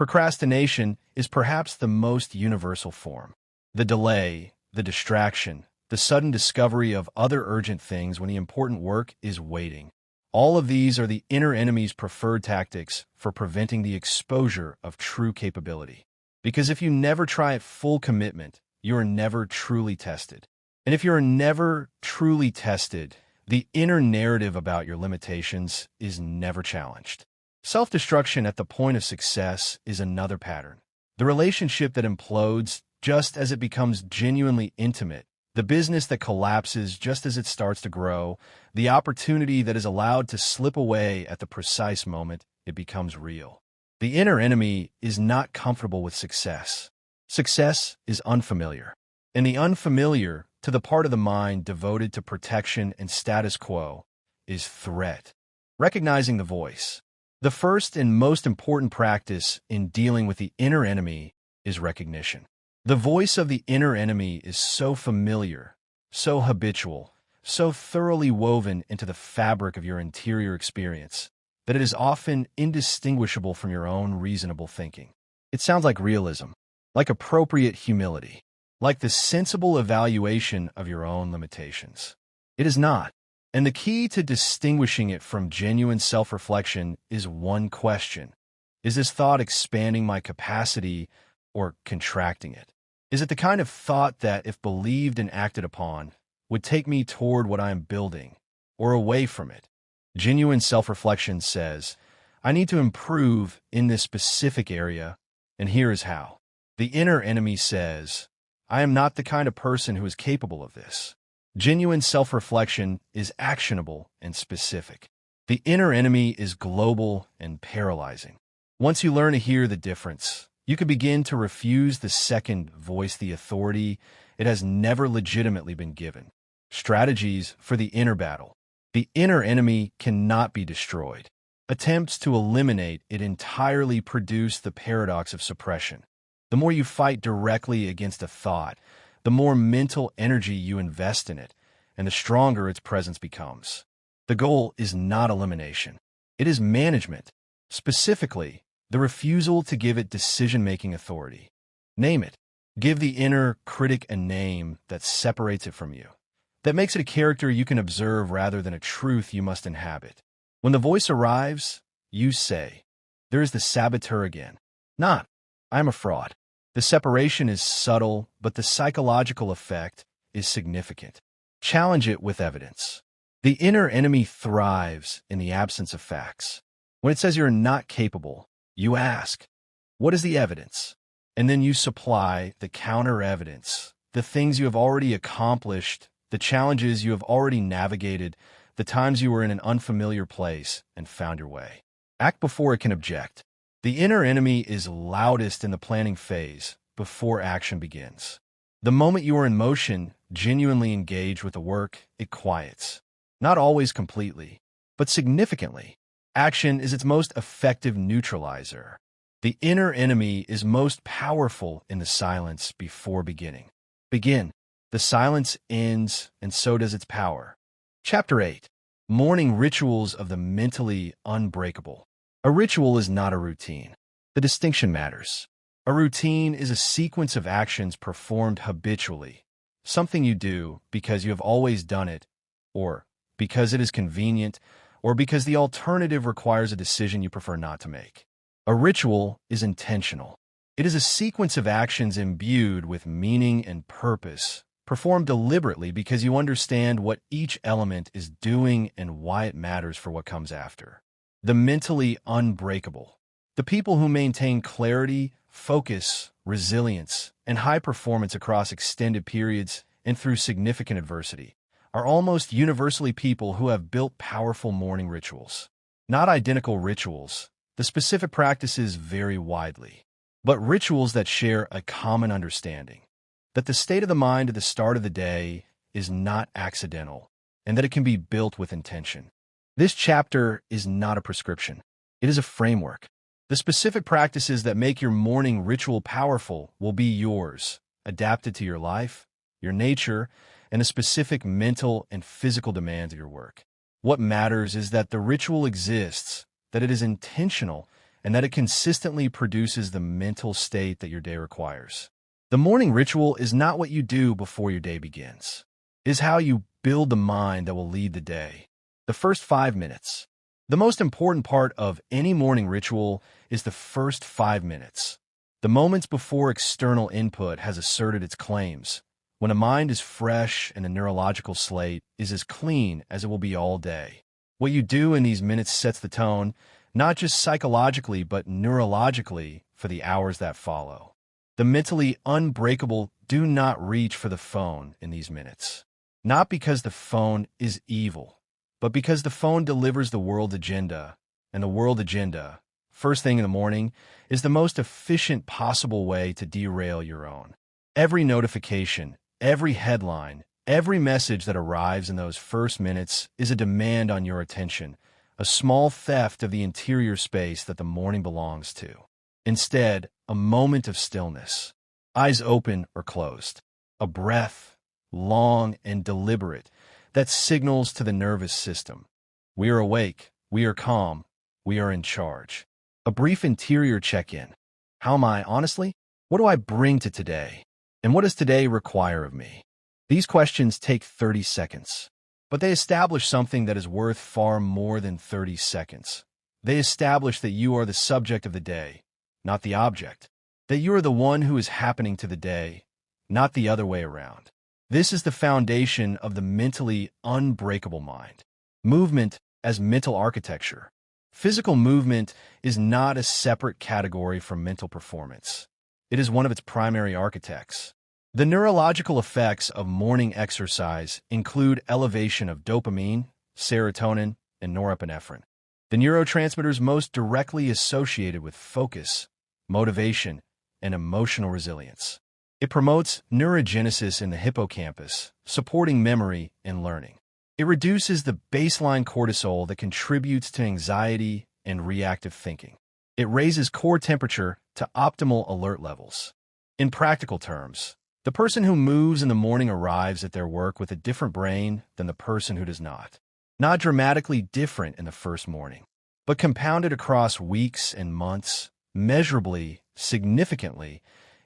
Procrastination is perhaps the most universal form. The delay, the distraction, the sudden discovery of other urgent things when the important work is waiting. All of these are the inner enemy's preferred tactics for preventing the exposure of true capability. Because if you never try at full commitment, you are never truly tested. And if you are never truly tested, the inner narrative about your limitations is never challenged. Self-destruction at the point of success is another pattern. The relationship that implodes just as it becomes genuinely intimate, the business that collapses just as it starts to grow, the opportunity that is allowed to slip away at the precise moment it becomes real. The inner enemy is not comfortable with success. Success is unfamiliar. And the unfamiliar, to the part of the mind devoted to protection and status quo, is threat. Recognizing the voice. The first and most important practice in dealing with the inner enemy is recognition. The voice of the inner enemy is so familiar, so habitual, so thoroughly woven into the fabric of your interior experience that it is often indistinguishable from your own reasonable thinking. It sounds like realism, like appropriate humility, like the sensible evaluation of your own limitations. It is not. And the key to distinguishing it from genuine self-reflection is one question. Is this thought expanding my capacity or contracting it? Is it the kind of thought that, if believed and acted upon, would take me toward what I am building or away from it? Genuine self-reflection says, I need to improve in this specific area, and here is how. The inner enemy says, I am not the kind of person who is capable of this. Genuine self-reflection is actionable and specific. The inner enemy is global and paralyzing. Once you learn to hear the difference, you can begin to refuse the second voice, the authority it has never legitimately been given. Strategies for the inner battle. The inner enemy cannot be destroyed. Attempts to eliminate it entirely produce the paradox of suppression. The more you fight directly against a thought, the more mental energy you invest in it, and the stronger its presence becomes. The goal is not elimination. It is management. Specifically, the refusal to give it decision-making authority. Name it. Give the inner critic a name that separates it from you, that makes it a character you can observe rather than a truth you must inhabit. When the voice arrives, you say, there is the saboteur again. Not, I am a fraud. The separation is subtle, but the psychological effect is significant. Challenge it with evidence. The inner enemy thrives in the absence of facts. When it says you're not capable, you ask, what is the evidence? And then you supply the counter-evidence, the things you have already accomplished, the challenges you have already navigated, the times you were in an unfamiliar place and found your way. Act before it can object. The inner enemy is loudest in the planning phase, before action begins. The moment you are in motion, genuinely engaged with the work, it quiets. Not always completely, but significantly. Action is its most effective neutralizer. The inner enemy is most powerful in the silence before beginning. Begin. The silence ends, and so does its power. Chapter 8. Morning Rituals of the Mentally Unbreakable. A ritual is not a routine. The distinction matters. A routine is a sequence of actions performed habitually, something you do because you have always done it, or because it is convenient, or because the alternative requires a decision you prefer not to make. A ritual is intentional. It is a sequence of actions imbued with meaning and purpose, performed deliberately because you understand what each element is doing and why it matters for what comes after. The mentally unbreakable. The people who maintain clarity, focus, resilience, and high performance across extended periods and through significant adversity are almost universally people who have built powerful morning rituals. Not identical rituals. The specific practices vary widely, but rituals that share a common understanding that the state of the mind at the start of the day is not accidental and that it can be built with intention. This chapter is not a prescription. It is a framework. The specific practices that make your morning ritual powerful will be yours, adapted to your life, your nature, and the specific mental and physical demands of your work. What matters is that the ritual exists, that it is intentional, and that it consistently produces the mental state that your day requires. The morning ritual is not what you do before your day begins. It is how you build the mind that will lead the day. The first 5 minutes. The most important part of any morning ritual is the first 5 minutes. The moments before external input has asserted its claims, when a mind is fresh and a neurological slate is as clean as it will be all day. What you do in these minutes sets the tone, not just psychologically but neurologically, for the hours that follow. The mentally unbreakable do not reach for the phone in these minutes. Not because the phone is evil, but because the phone delivers the world's agenda, and the world agenda, first thing in the morning, is the most efficient possible way to derail your own. Every notification, every headline, every message that arrives in those first minutes is a demand on your attention, a small theft of the interior space that the morning belongs to. Instead, a moment of stillness, eyes open or closed, a breath, long and deliberate, that signals to the nervous system. We are awake, we are calm, we are in charge. A brief interior check-in. How am I, honestly? What do I bring to today? And what does today require of me? These questions take 30 seconds, but they establish something that is worth far more than 30 seconds. They establish that you are the subject of the day, not the object. That you are the one who is happening to the day, not the other way around. This is the foundation of the mentally unbreakable mind. Movement as mental architecture. Physical movement is not a separate category from mental performance. It is one of its primary architects. The neurological effects of morning exercise include elevation of dopamine, serotonin, and norepinephrine, the neurotransmitters most directly associated with focus, motivation, and emotional resilience. It promotes neurogenesis in the hippocampus, supporting memory and learning. It reduces the baseline cortisol that contributes to anxiety and reactive thinking. It raises core temperature to optimal alert levels. In practical terms, the person who moves in the morning arrives at their work with a different brain than the person who does not. Not dramatically different in the first morning, but compounded across weeks and months, measurably, significantly,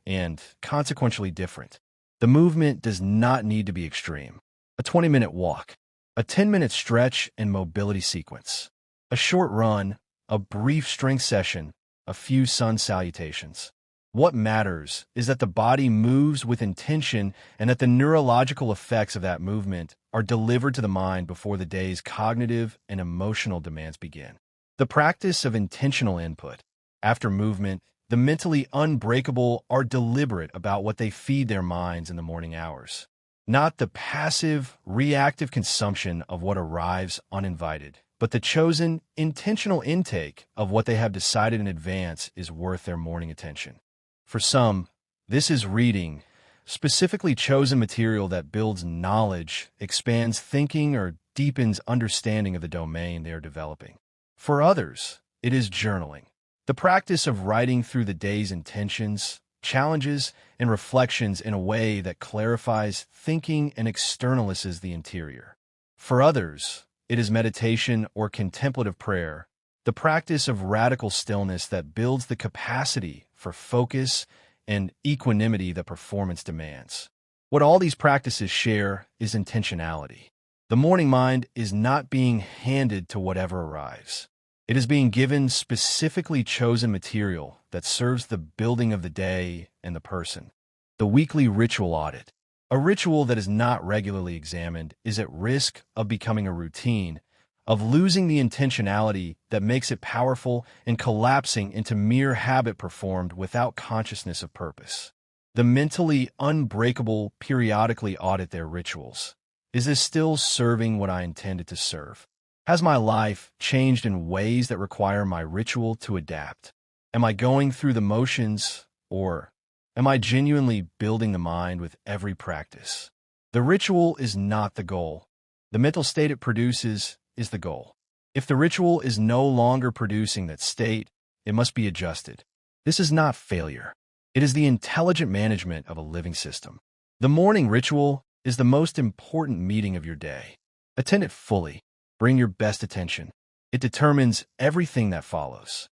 and consequentially different. The movement does not need to be extreme. A 20-minute walk, a 10-minute stretch and mobility sequence, a short run, a brief strength session, a few sun salutations. What matters is that the body moves with intention and that the neurological effects of that movement are delivered to the mind before the day's cognitive and emotional demands begin. The practice of intentional input. After movement, the mentally unbreakable are deliberate about what they feed their minds in the morning hours. Not the passive, reactive consumption of what arrives uninvited, but the chosen, intentional intake of what they have decided in advance is worth their morning attention. For some, this is reading, specifically chosen material that builds knowledge, expands thinking, or deepens understanding of the domain they are developing. For others, it is journaling, the practice of writing through the day's intentions, challenges, and reflections in a way that clarifies thinking and externalizes the interior. For others, it is meditation or contemplative prayer, the practice of radical stillness that builds the capacity for focus and equanimity that performance demands. What all these practices share is intentionality. The morning mind is not being handed to whatever arrives. It is being given specifically chosen material that serves the building of the day and the person. The weekly ritual audit. A ritual that is not regularly examined is at risk of becoming a routine, of losing the intentionality that makes it powerful and collapsing into mere habit performed without consciousness of purpose. The mentally unbreakable periodically audit their rituals. Is this still serving what I intended to serve? Has my life changed in ways that require my ritual to adapt? Am I going through the motions, or am I genuinely building the mind with every practice? The ritual is not the goal. The mental state it produces is the goal. If the ritual is no longer producing that state, it must be adjusted. This is not failure. It is the intelligent management of a living system. The morning ritual is the most important meeting of your day. Attend it fully. Bring your best attention. It determines everything that follows.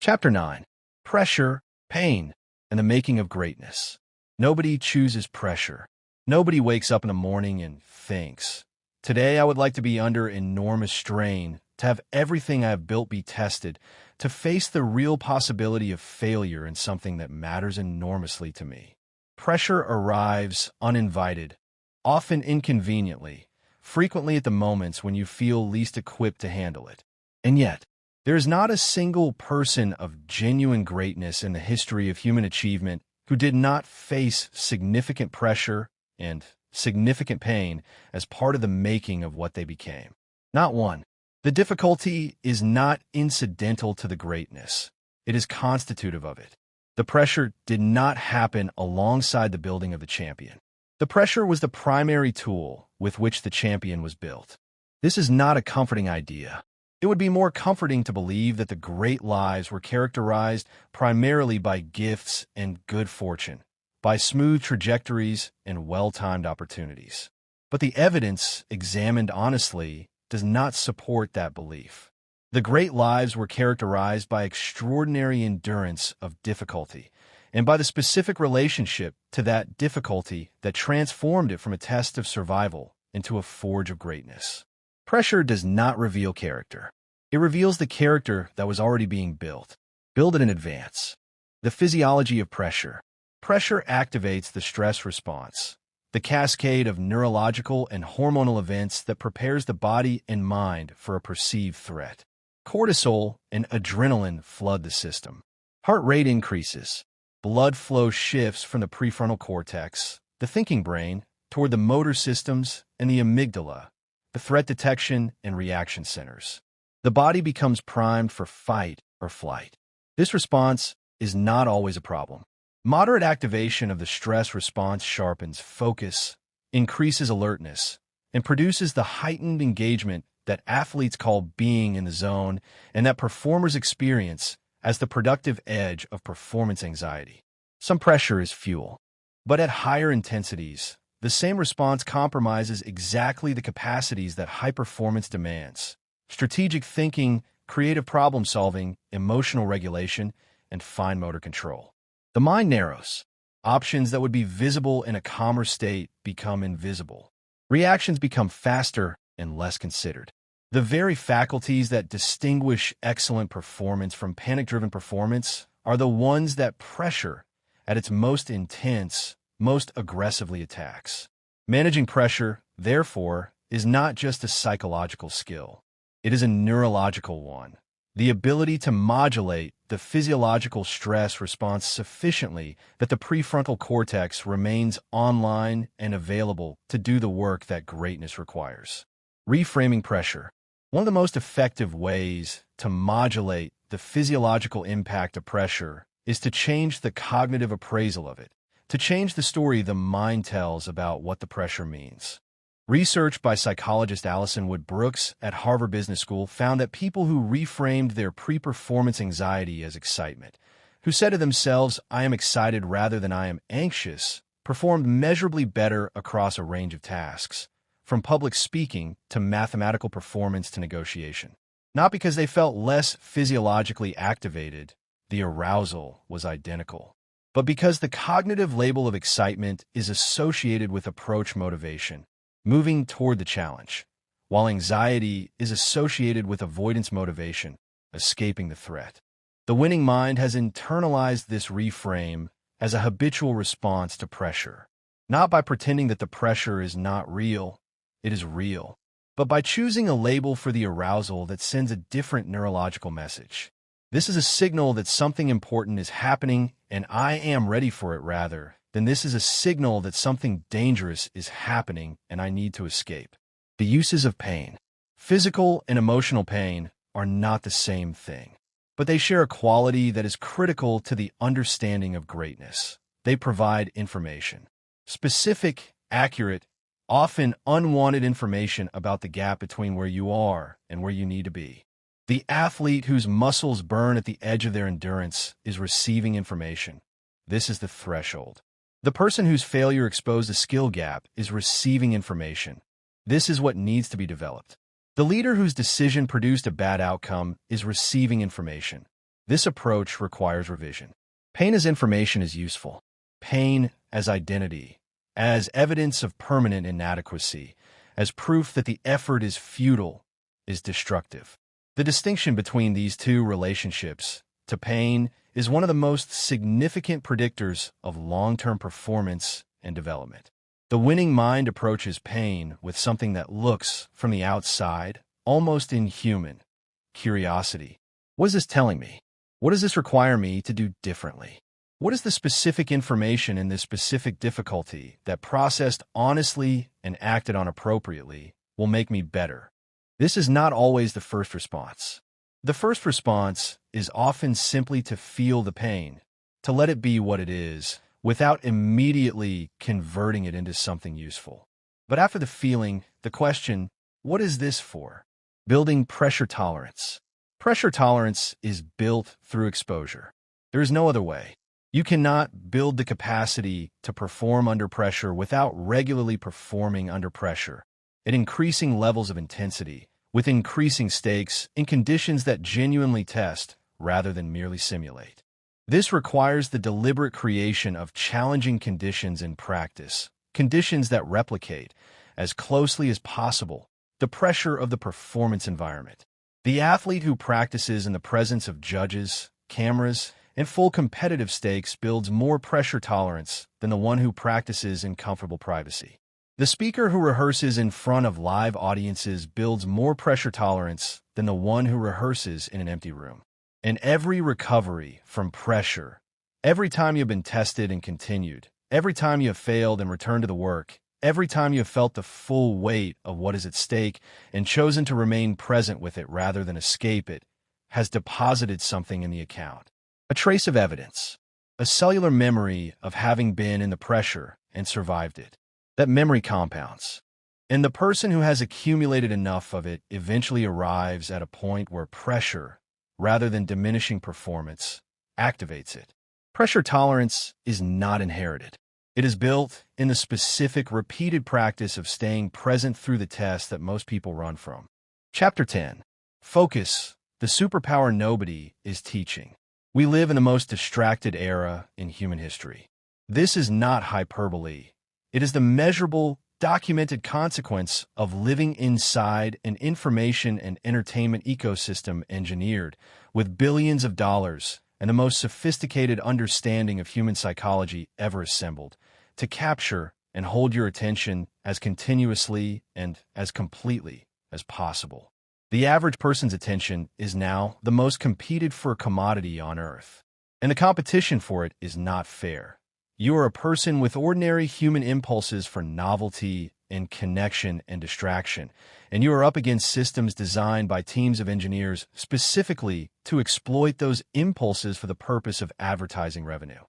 Chapter 9. Pressure, Pain, and the Making of Greatness. Nobody chooses pressure. Nobody wakes up in the morning and thinks, "Today I would like to be under enormous strain, to have everything I have built be tested, to face the real possibility of failure in something that matters enormously to me." Pressure arrives uninvited, often inconveniently, frequently at the moments when you feel least equipped to handle it. And yet, there is not a single person of genuine greatness in the history of human achievement who did not face significant pressure and significant pain as part of the making of what they became. Not one. The difficulty is not incidental to the greatness. It is constitutive of it. The pressure did not happen alongside the building of the champion. The pressure was the primary tool with which the champion was built. This is not a comforting idea. It would be more comforting to believe that the great lives were characterized primarily by gifts and good fortune, by smooth trajectories and well-timed opportunities. But the evidence, examined honestly, does not support that belief. The great lives were characterized by extraordinary endurance of difficulty, and by the specific relationship to that difficulty that transformed it from a test of survival into a forge of greatness. Pressure does not reveal character. It reveals the character that was already being built. Build it in advance. The physiology of pressure. Pressure activates the stress response, the cascade of neurological and hormonal events that prepares the body and mind for a perceived threat. Cortisol and adrenaline flood the system. Heart rate increases. Blood flow shifts from the prefrontal cortex, the thinking brain, toward the motor systems and the amygdala, the threat detection and reaction centers. The body becomes primed for fight or flight. This response is not always a problem. Moderate activation of the stress response sharpens focus, increases alertness, and produces the heightened engagement that athletes call being in the zone and that performers experience as the productive edge of performance anxiety. Some pressure is fuel, but at higher intensities, the same response compromises exactly the capacities that high performance demands: strategic thinking, creative problem solving, emotional regulation, and fine motor control. The mind narrows. Options that would be visible in a calmer state become invisible. Reactions become faster and less considered. The very faculties that distinguish excellent performance from panic-driven performance are the ones that pressure, at its most intense, most aggressively attacks. Managing pressure, therefore, is not just a psychological skill. It is a neurological one. The ability to modulate the physiological stress response sufficiently that the prefrontal cortex remains online and available to do the work that greatness requires. Reframing pressure. One of the most effective ways to modulate the physiological impact of pressure is to change the cognitive appraisal of it, to change the story the mind tells about what the pressure means. Research by psychologist Alison Wood Brooks at Harvard Business School found that people who reframed their pre-performance anxiety as excitement, who said to themselves, "I am excited rather than I am anxious," performed measurably better across a range of tasks, from public speaking to mathematical performance to negotiation. Not because they felt less physiologically activated, the arousal was identical, but because the cognitive label of excitement is associated with approach motivation, moving toward the challenge, while anxiety is associated with avoidance motivation, escaping the threat. The winning mind has internalized this reframe as a habitual response to pressure, not by pretending that the pressure is not real. It is real, but by choosing a label for the arousal that sends a different neurological message. This is a signal that something important is happening and I am ready for it, rather than this is a signal that something dangerous is happening and I need to escape. The uses of pain. Physical and emotional pain are not the same thing, but they share a quality that is critical to the understanding of greatness. They provide information. Specific, accurate, often unwanted information about the gap between where you are and where you need to be. The athlete whose muscles burn at the edge of their endurance is receiving information. This is the threshold. The person whose failure exposed a skill gap is receiving information. This is what needs to be developed. The leader whose decision produced a bad outcome is receiving information. This approach requires revision. Pain as information is useful. Pain as identity, as evidence of permanent inadequacy, as proof that the effort is futile, is destructive. The distinction between these two relationships to pain is one of the most significant predictors of long-term performance and development. The winning mind approaches pain with something that looks, from the outside, almost inhuman: curiosity. What is this telling me? What does this require me to do differently? What is the specific information in this specific difficulty that, processed honestly and acted on appropriately, will make me better? This is not always the first response. The first response is often simply to feel the pain, to let it be what it is, without immediately converting it into something useful. But after the feeling, the question, what is this for? Building pressure tolerance. Pressure tolerance is built through exposure. There is no other way. You cannot build the capacity to perform under pressure without regularly performing under pressure, at increasing levels of intensity, with increasing stakes, in conditions that genuinely test rather than merely simulate. This requires the deliberate creation of challenging conditions in practice, conditions that replicate, as closely as possible, the pressure of the performance environment. The athlete who practices in the presence of judges, cameras, and full competitive stakes builds more pressure tolerance than the one who practices in comfortable privacy. The speaker who rehearses in front of live audiences builds more pressure tolerance than the one who rehearses in an empty room. And every recovery from pressure, every time you've been tested and continued, every time you have failed and returned to the work, every time you have felt the full weight of what is at stake and chosen to remain present with it rather than escape it, has deposited something in the account. A trace of evidence, a cellular memory of having been in the pressure and survived it. That memory compounds. And the person who has accumulated enough of it eventually arrives at a point where pressure, rather than diminishing performance, activates it. Pressure tolerance is not inherited. It is built in the specific, repeated practice of staying present through the test that most people run from. Chapter 10. Focus, the superpower nobody is teaching. We live in the most distracted era in human history. This is not hyperbole. It is the measurable, documented consequence of living inside an information and entertainment ecosystem engineered with billions of dollars and the most sophisticated understanding of human psychology ever assembled to capture and hold your attention as continuously and as completely as possible. The average person's attention is now the most competed for commodity on Earth, and the competition for it is not fair. You are a person with ordinary human impulses for novelty and connection and distraction, and you are up against systems designed by teams of engineers specifically to exploit those impulses for the purpose of advertising revenue.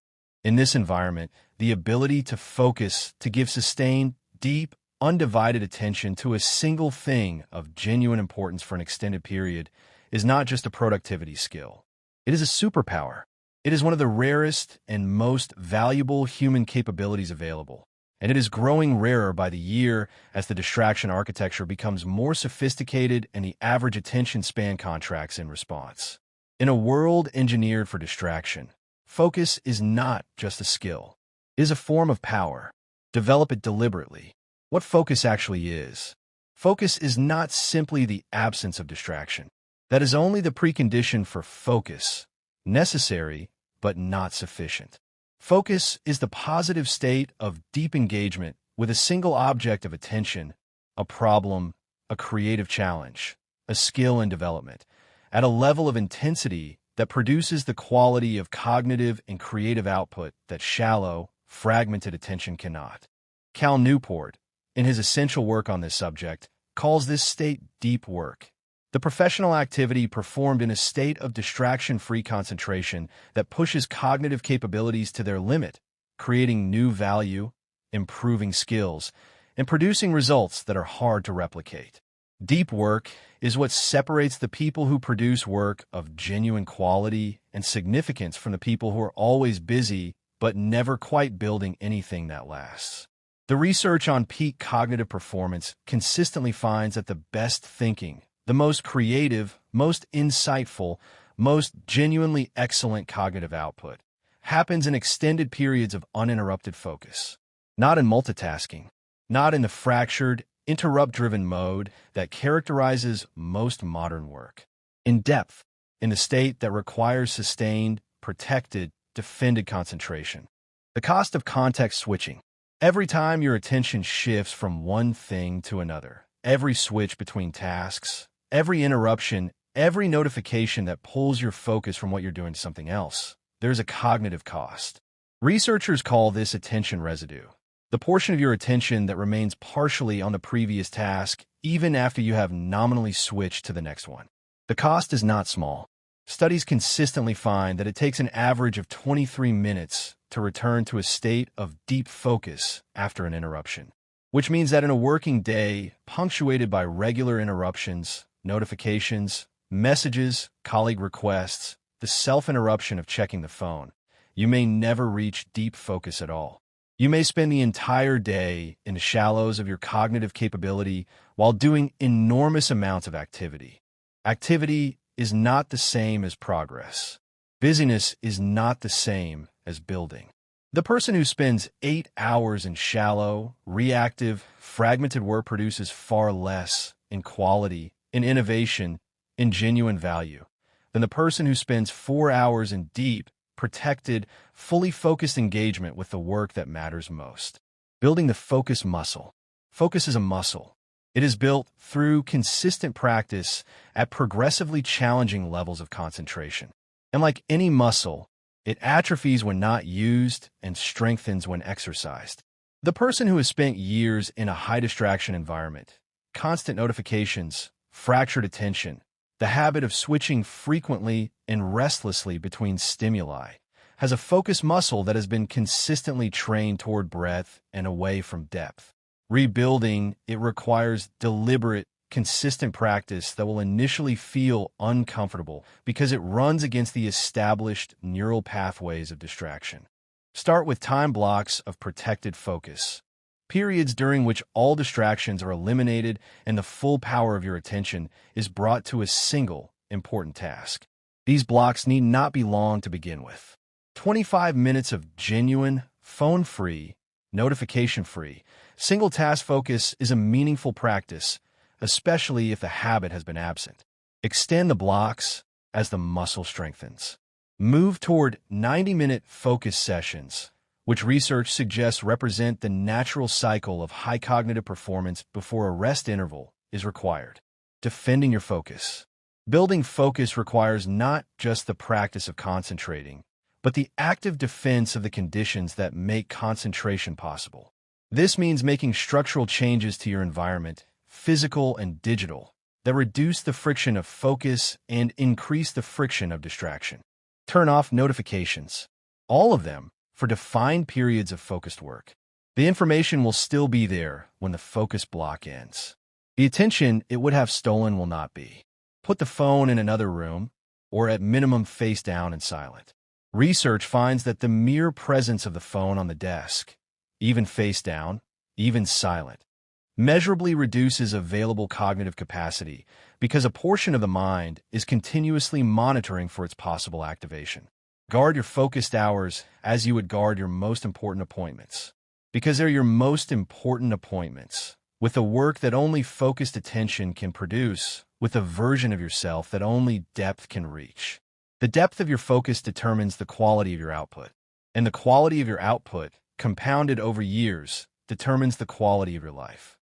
In this environment, the ability to focus, to give sustained, deep, undivided attention to a single thing of genuine importance for an extended period is not just a productivity skill. It is a superpower. It is one of the rarest and most valuable human capabilities available, and it is growing rarer by the year as the distraction architecture becomes more sophisticated and the average attention span contracts in response. In a world engineered for distraction, focus is not just a skill. It is a form of power. Develop it deliberately. What focus actually is. Focus is not simply the absence of distraction. That is only the precondition for focus, necessary but not sufficient. Focus is the positive state of deep engagement with a single object of attention, a problem, a creative challenge, a skill and development, at a level of intensity that produces the quality of cognitive and creative output that shallow, fragmented attention cannot. Cal Newport, in his essential work on this subject, calls this state deep work, the professional activity performed in a state of distraction-free concentration that pushes cognitive capabilities to their limit, creating new value, improving skills, and producing results that are hard to replicate. Deep work is what separates the people who produce work of genuine quality and significance from the people who are always busy but never quite building anything that lasts. The research on peak cognitive performance consistently finds that the best thinking, the most creative, most insightful, most genuinely excellent cognitive output happens in extended periods of uninterrupted focus, not in multitasking, not in the fractured, interrupt-driven mode that characterizes most modern work. In depth, in the state that requires sustained, protected, defended concentration. The cost of context switching. Every time your attention shifts from one thing to another, every switch between tasks, every interruption, every notification that pulls your focus from what you're doing to something else, there's a cognitive cost. Researchers call this attention residue, the portion of your attention that remains partially on the previous task even after you have nominally switched to the next one. The cost is not small. Studies consistently find that it takes an average of 23 minutes to return to a state of deep focus after an interruption, which means that in a working day punctuated by regular interruptions, notifications, messages, colleague requests, the self-interruption of checking the phone, you may never reach deep focus at all. You may spend the entire day in the shallows of your cognitive capability while doing enormous amounts of activity. Activity is not the same as progress. Busyness is not the same as building. The person who spends 8 hours in shallow, reactive, fragmented work produces far less in quality, in innovation, in genuine value than the person who spends 4 hours in deep, protected, fully focused engagement with the work that matters most. Building the focus muscle. Focus is a muscle. It is built through consistent practice at progressively challenging levels of concentration. And like any muscle, it atrophies when not used and strengthens when exercised. The person who has spent years in a high-distraction environment, constant notifications, fractured attention, the habit of switching frequently and restlessly between stimuli, has a focus muscle that has been consistently trained toward breadth and away from depth. Rebuilding it requires deliberate, consistent practice that will initially feel uncomfortable because it runs against the established neural pathways of distraction. Start with time blocks of protected focus, periods during which all distractions are eliminated and the full power of your attention is brought to a single, important task. These blocks need not be long to begin with. 25 minutes of genuine, phone-free, notification-free, single-task focus is a meaningful practice, especially if the habit has been absent. Extend the blocks as the muscle strengthens. Move toward 90-minute focus sessions, which research suggests represent the natural cycle of high cognitive performance before a rest interval is required. Defending your focus. Building focus requires not just the practice of concentrating, but the active defense of the conditions that make concentration possible. This means making structural changes to your environment, physical and digital, that reduce the friction of focus and increase the friction of distraction. Turn off notifications, all of them, for defined periods of focused work. The information will still be there when the focus block ends. The attention it would have stolen will not be. Put the phone in another room, or at minimum face down and silent. Research finds that the mere presence of the phone on the desk, even face down, even silent, measurably reduces available cognitive capacity because a portion of the mind is continuously monitoring for its possible activation. Guard your focused hours as you would guard your most important appointments, because they're your most important appointments, with the work that only focused attention can produce, with a version of yourself that only depth can reach. The depth of your focus determines the quality of your output, and the quality of your output, compounded over years, determines the quality of your life.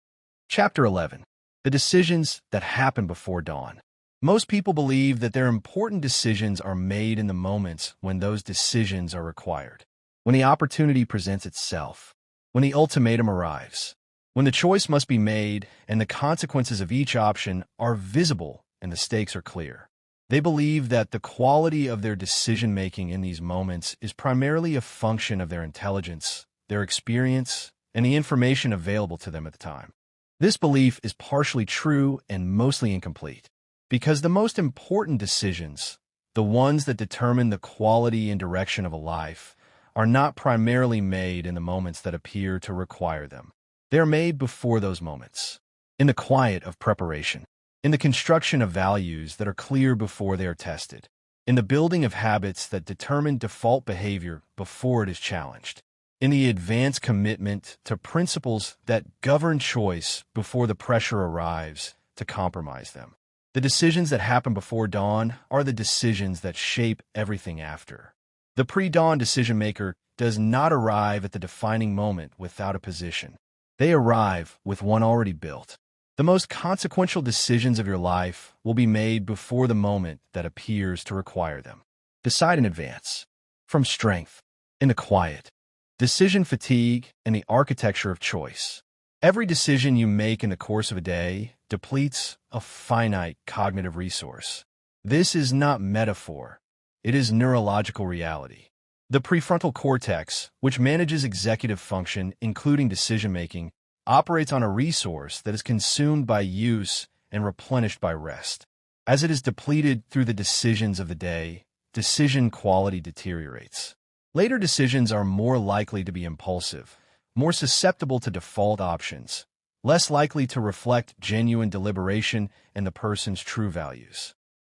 Chapter 11. The decisions that happen before dawn. Most people believe that their important decisions are made in the moments when those decisions are required, when the opportunity presents itself, when the ultimatum arrives, when the choice must be made and the consequences of each option are visible and the stakes are clear. They believe that the quality of their decision-making in these moments is primarily a function of their intelligence, their experience, and the information available to them at the time. This belief is partially true and mostly incomplete, because the most important decisions, the ones that determine the quality and direction of a life, are not primarily made in the moments that appear to require them. They are made before those moments, in the quiet of preparation, in the construction of values that are clear before they are tested, in the building of habits that determine default behavior before it is challenged, in the advanced commitment to principles that govern choice before the pressure arrives to compromise them. The decisions that happen before dawn are the decisions that shape everything after. The pre-dawn decision-maker does not arrive at the defining moment without a position. They arrive with one already built. The most consequential decisions of your life will be made before the moment that appears to require them. Decide in advance. From strength, in the quiet, decision fatigue, and the architecture of choice. Every decision you make in the course of a day depletes a finite cognitive resource. This is not metaphor. It is neurological reality. The prefrontal cortex, which manages executive function, including decision-making, operates on a resource that is consumed by use and replenished by rest. As it is depleted through the decisions of the day, decision quality deteriorates. Later decisions are more likely to be impulsive, more susceptible to default options, less likely to reflect genuine deliberation and the person's true values.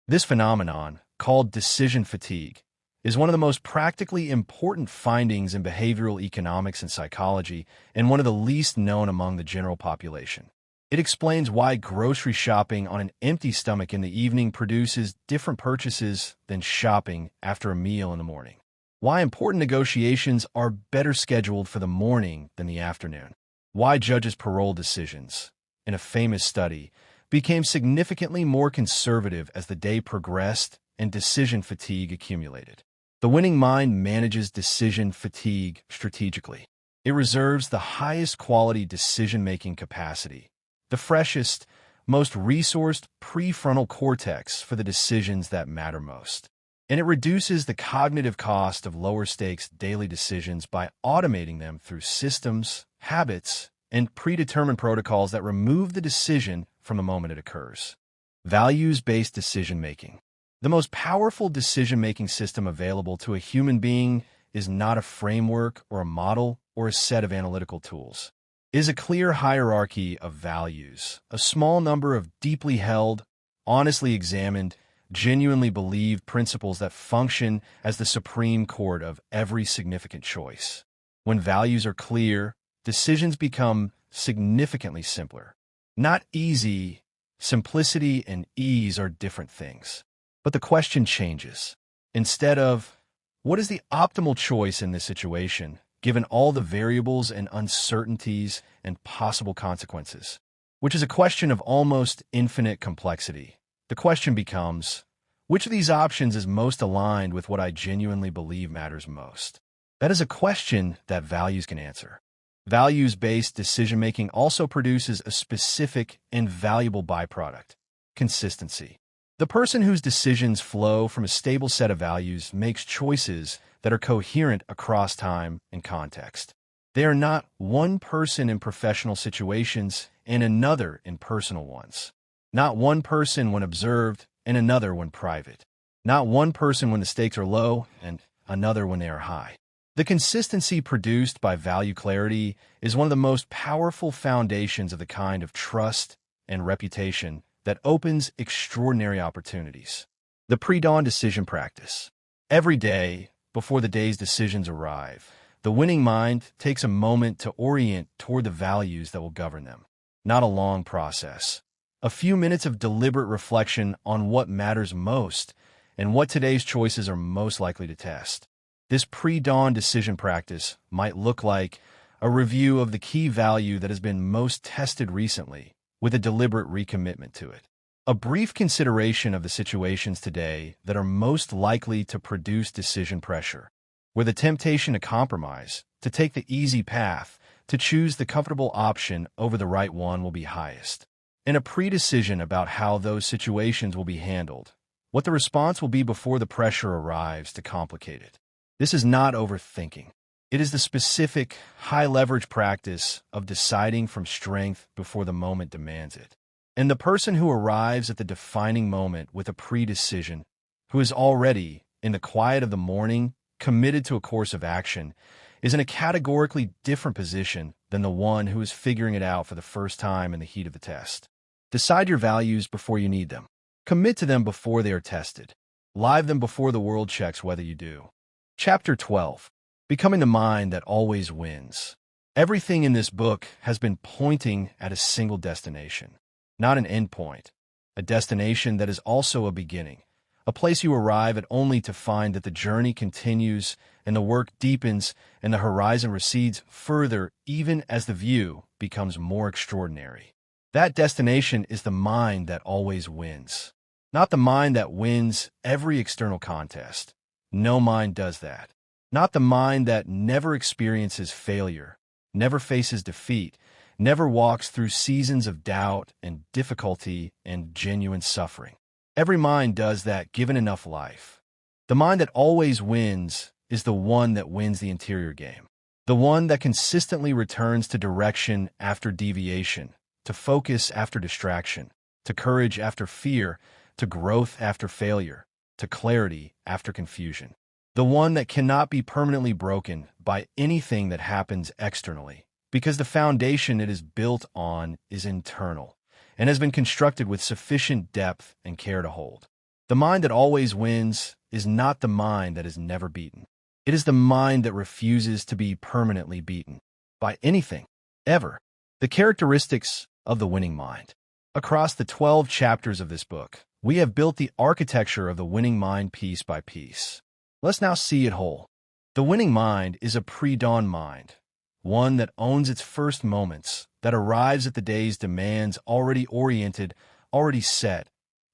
This phenomenon, called decision fatigue, is one of the most practically important findings in behavioral economics and psychology, and one of the least known among the general population. It explains why grocery shopping on an empty stomach in the evening produces different purchases than shopping after a meal in the morning. Why important negotiations are better scheduled for the morning than the afternoon. Why judges' parole decisions, in a famous study, became significantly more conservative as the day progressed and decision fatigue accumulated. The winning mind manages decision fatigue strategically. It reserves the highest quality decision-making capacity, the freshest, most resourced prefrontal cortex for the decisions that matter most. And it reduces the cognitive cost of lower-stakes daily decisions by automating them through systems, habits, and predetermined protocols that remove the decision from the moment it occurs. Values-based decision-making. The most powerful decision-making system available to a human being is not a framework or a model or a set of analytical tools. It is a clear hierarchy of values, a small number of deeply held, honestly examined, genuinely believed principles that function as the supreme court of every significant choice. When values are clear, decisions become significantly simpler. Not easy. Simplicity and ease are different things. But the question changes. Instead of, what is the optimal choice in this situation, given all the variables and uncertainties and possible consequences? Which is a question of almost infinite complexity. The question becomes, which of these options is most aligned with what I genuinely believe matters most? That is a question that values can answer. Values-based decision-making also produces a specific and valuable byproduct: consistency. The person whose decisions flow from a stable set of values makes choices that are coherent across time and context. They are not one person in professional situations and another in personal ones. Not one person when observed and another when private. Not one person when the stakes are low and another when they are high. The consistency produced by value clarity is one of the most powerful foundations of the kind of trust and reputation that opens extraordinary opportunities. The pre-dawn decision practice. Every day, before the day's decisions arrive, the winning mind takes a moment to orient toward the values that will govern them. Not a long process. A few minutes of deliberate reflection on what matters most and what today's choices are most likely to test. This pre-dawn decision practice might look like a review of the key value that has been most tested recently, with a deliberate recommitment to it. A brief consideration of the situations today that are most likely to produce decision pressure, where the temptation to compromise, to take the easy path, to choose the comfortable option over the right one will be highest. And a pre-decision about how those situations will be handled, what the response will be before the pressure arrives to complicate it. This is not overthinking. It is the specific, high-leverage practice of deciding from strength before the moment demands it. And the person who arrives at the defining moment with a pre-decision, who is already, in the quiet of the morning, committed to a course of action, is in a categorically different position than the one who is figuring it out for the first time in the heat of the test. Decide your values before you need them. Commit to them before they are tested. Live them before the world checks whether you do. Chapter 12. Becoming the Mind That Always Wins. Everything in this book has been pointing at a single destination, not an endpoint, a destination that is also a beginning, a place you arrive at only to find that the journey continues and the work deepens and the horizon recedes further even as the view becomes more extraordinary. That destination is the mind that always wins, not the mind that wins every external contest. No mind does that. Not the mind that never experiences failure, never faces defeat, never walks through seasons of doubt and difficulty and genuine suffering. Every mind does that given enough life. The mind that always wins is the one that wins the interior game, the one that consistently returns to direction after deviation, to focus after distraction, to courage after fear, to growth after failure, to clarity after confusion. The one that cannot be permanently broken by anything that happens externally, because the foundation it is built on is internal and has been constructed with sufficient depth and care to hold. The mind that always wins is not the mind that is never beaten. It is the mind that refuses to be permanently beaten by anything, ever. The characteristics of the winning mind. Across the 12 chapters of this book, we have built the architecture of the winning mind piece by piece. Let's now see it whole. The winning mind is a pre-dawn mind, one that owns its first moments, that arrives at the day's demands already oriented, already set,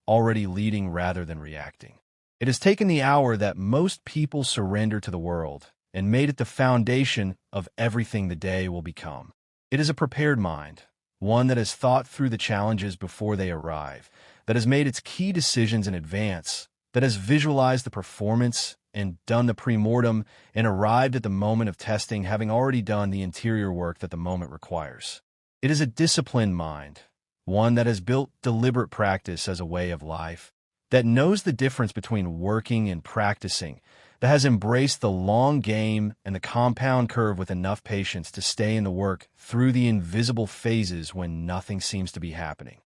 already leading rather than reacting. It has taken the hour that most people surrender to the world and made it the foundation of everything the day will become. It is a prepared mind, one that has thought through the challenges before they arrive, that has made its key decisions in advance, that has visualized the performance and done the pre-mortem and arrived at the moment of testing having already done the interior work that the moment requires. It is a disciplined mind, one that has built deliberate practice as a way of life, that knows the difference between working and practicing, that has embraced the long game and the compound curve with enough patience to stay in the work through the invisible phases when nothing seems to be happening.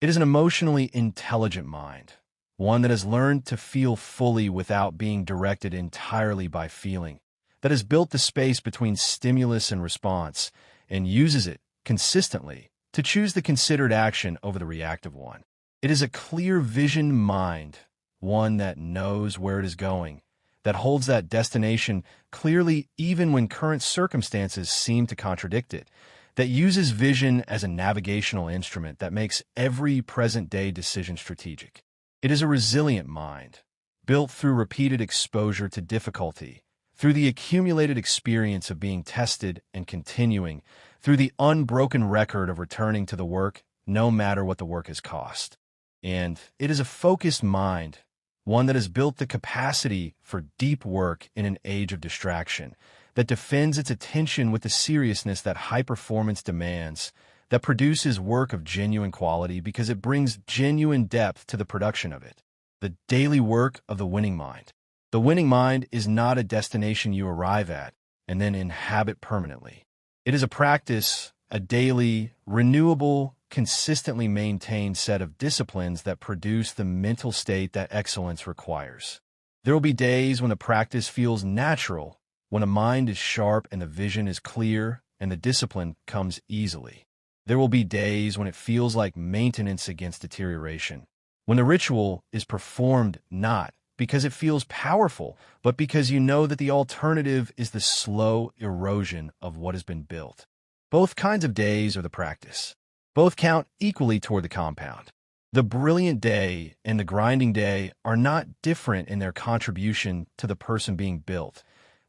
It is an emotionally intelligent mind, one that has learned to feel fully without being directed entirely by feeling, that has built the space between stimulus and response and uses it consistently to choose the considered action over the reactive one. It is a clear vision mind, one that knows where it is going, that holds that destination clearly even when current circumstances seem to contradict it, that uses vision as a navigational instrument that makes every present-day decision strategic. It is a resilient mind, built through repeated exposure to difficulty, through the accumulated experience of being tested and continuing, through the unbroken record of returning to the work no matter what the work has cost. And it is a focused mind, one that has built the capacity for deep work in an age of distraction, that defends its attention with the seriousness that high performance demands, that produces work of genuine quality because it brings genuine depth to the production of it. The daily work of the winning mind. The winning mind is not a destination you arrive at and then inhabit permanently. It is a practice, a daily, renewable, consistently maintained set of disciplines that produce the mental state that excellence requires. There will be days when the practice feels natural, when the mind is sharp and the vision is clear and the discipline comes easily. There will be days when it feels like maintenance against deterioration, when the ritual is performed not because it feels powerful, but because you know that the alternative is the slow erosion of what has been built. Both kinds of days are the practice. Both count equally toward the compound. The brilliant day and the grinding day are not different in their contribution to the person being built.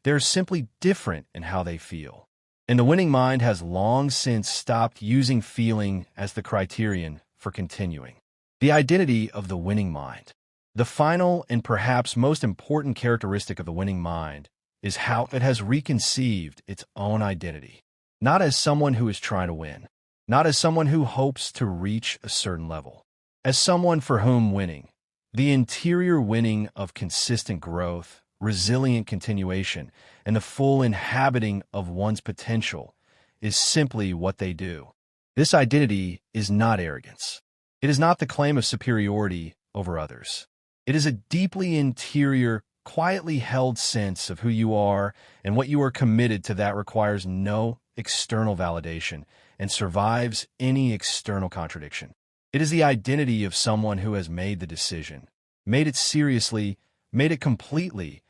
They're simply different in how they feel. And the winning mind has long since stopped using feeling as the criterion for continuing. The identity of the winning mind. The final and perhaps most important characteristic of the winning mind is how it has reconceived its own identity. Not as someone who is trying to win, not as someone who hopes to reach a certain level, as someone for whom winning, the interior winning of consistent growth, resilient continuation, and the full inhabiting of one's potential is simply what they do. This identity is not arrogance. It is not the claim of superiority over others. It is a deeply interior, quietly held sense of who you are and what you are committed to that requires no external validation and survives any external contradiction. It is the identity of someone who has made the decision, made it seriously, made it completely,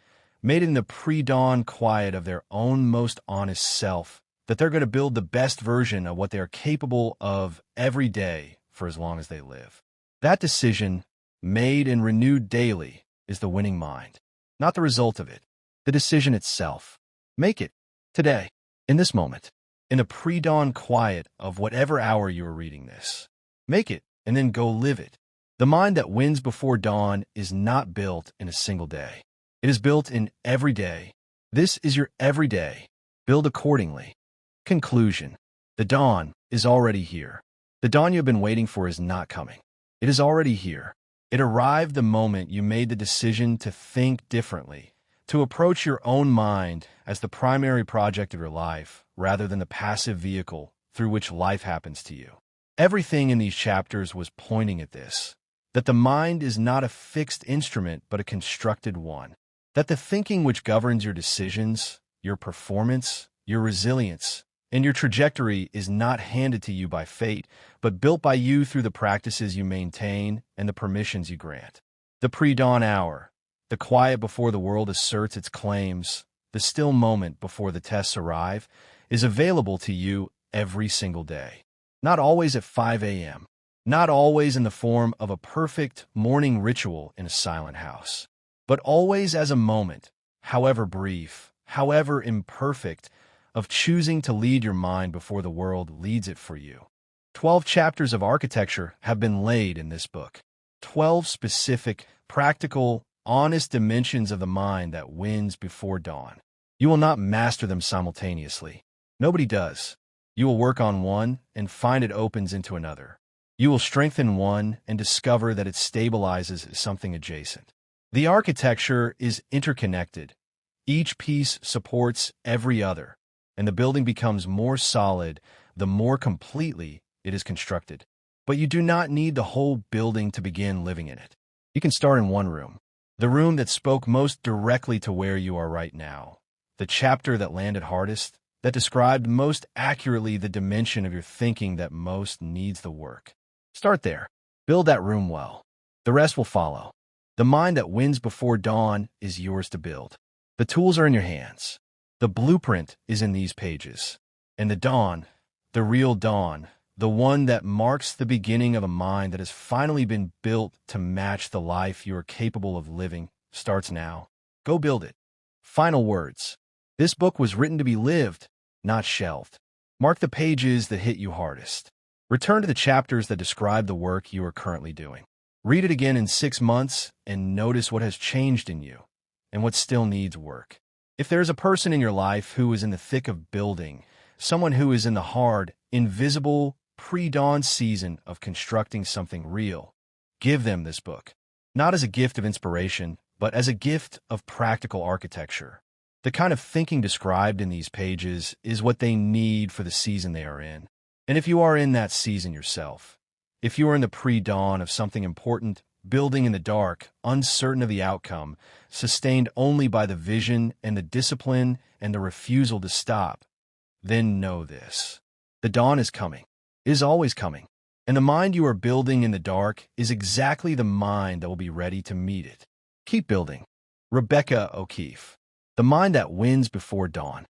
made it in the pre-dawn quiet of their own most honest self, that they're going to build the best version of what they are capable of every day for as long as they live. That decision, made and renewed daily, is the winning mind, not the result of it, the decision itself. Make it today, in this moment, in the pre-dawn quiet of whatever hour you are reading this. Make it, and then go live it. The mind that wins before dawn is not built in a single day. It is built in every day. This is your every day. Build accordingly. Conclusion. The dawn is already here. The dawn you have been waiting for is not coming. It is already here. It arrived the moment you made the decision to think differently, to approach your own mind as the primary project of your life, rather than the passive vehicle through which life happens to you. Everything in these chapters was pointing at this, that the mind is not a fixed instrument but a constructed one, that the thinking which governs your decisions, your performance, your resilience, and your trajectory is not handed to you by fate, but built by you through the practices you maintain and the permissions you grant. The pre-dawn hour, the quiet before the world asserts its claims, the still moment before the tests arrive, is available to you every single day. Not always at 5 a.m., not always in the form of a perfect morning ritual in a silent house, but always as a moment, however brief, however imperfect, of choosing to lead your mind before the world leads it for you. 12 chapters of architecture have been laid in this book. 12 specific, practical, honest dimensions of the mind that wins before dawn. You will not master them simultaneously. Nobody does. You will work on one and find it opens into another. You will strengthen one and discover that it stabilizes something adjacent. The architecture is interconnected. Each piece supports every other, and the building becomes more solid the more completely it is constructed. But you do not need the whole building to begin living in it. You can start in one room, the room that spoke most directly to where you are right now, the chapter that landed hardest, that described most accurately the dimension of your thinking that most needs the work. Start there. Build that room well. The rest will follow. The mind that wins before dawn is yours to build. The tools are in your hands. The blueprint is in these pages. And the dawn, the real dawn, the one that marks the beginning of a mind that has finally been built to match the life you are capable of living, starts now. Go build it. Final words. This book was written to be lived, not shelved. Mark the pages that hit you hardest. Return to the chapters that describe the work you are currently doing. Read it again in 6 months and notice what has changed in you and what still needs work. If there is a person in your life who is in the thick of building, someone who is in the hard, invisible, pre-dawn season of constructing something real, give them this book. Not as a gift of inspiration, but as a gift of practical architecture. The kind of thinking described in these pages is what they need for the season they are in. And if you are in that season yourself, if you are in the pre-dawn of something important, building in the dark, uncertain of the outcome, sustained only by the vision and the discipline and the refusal to stop, then know this. The dawn is coming. It is always coming. And the mind you are building in the dark is exactly the mind that will be ready to meet it. Keep building. Rebecca O'Keefe. The mind that wins before dawn.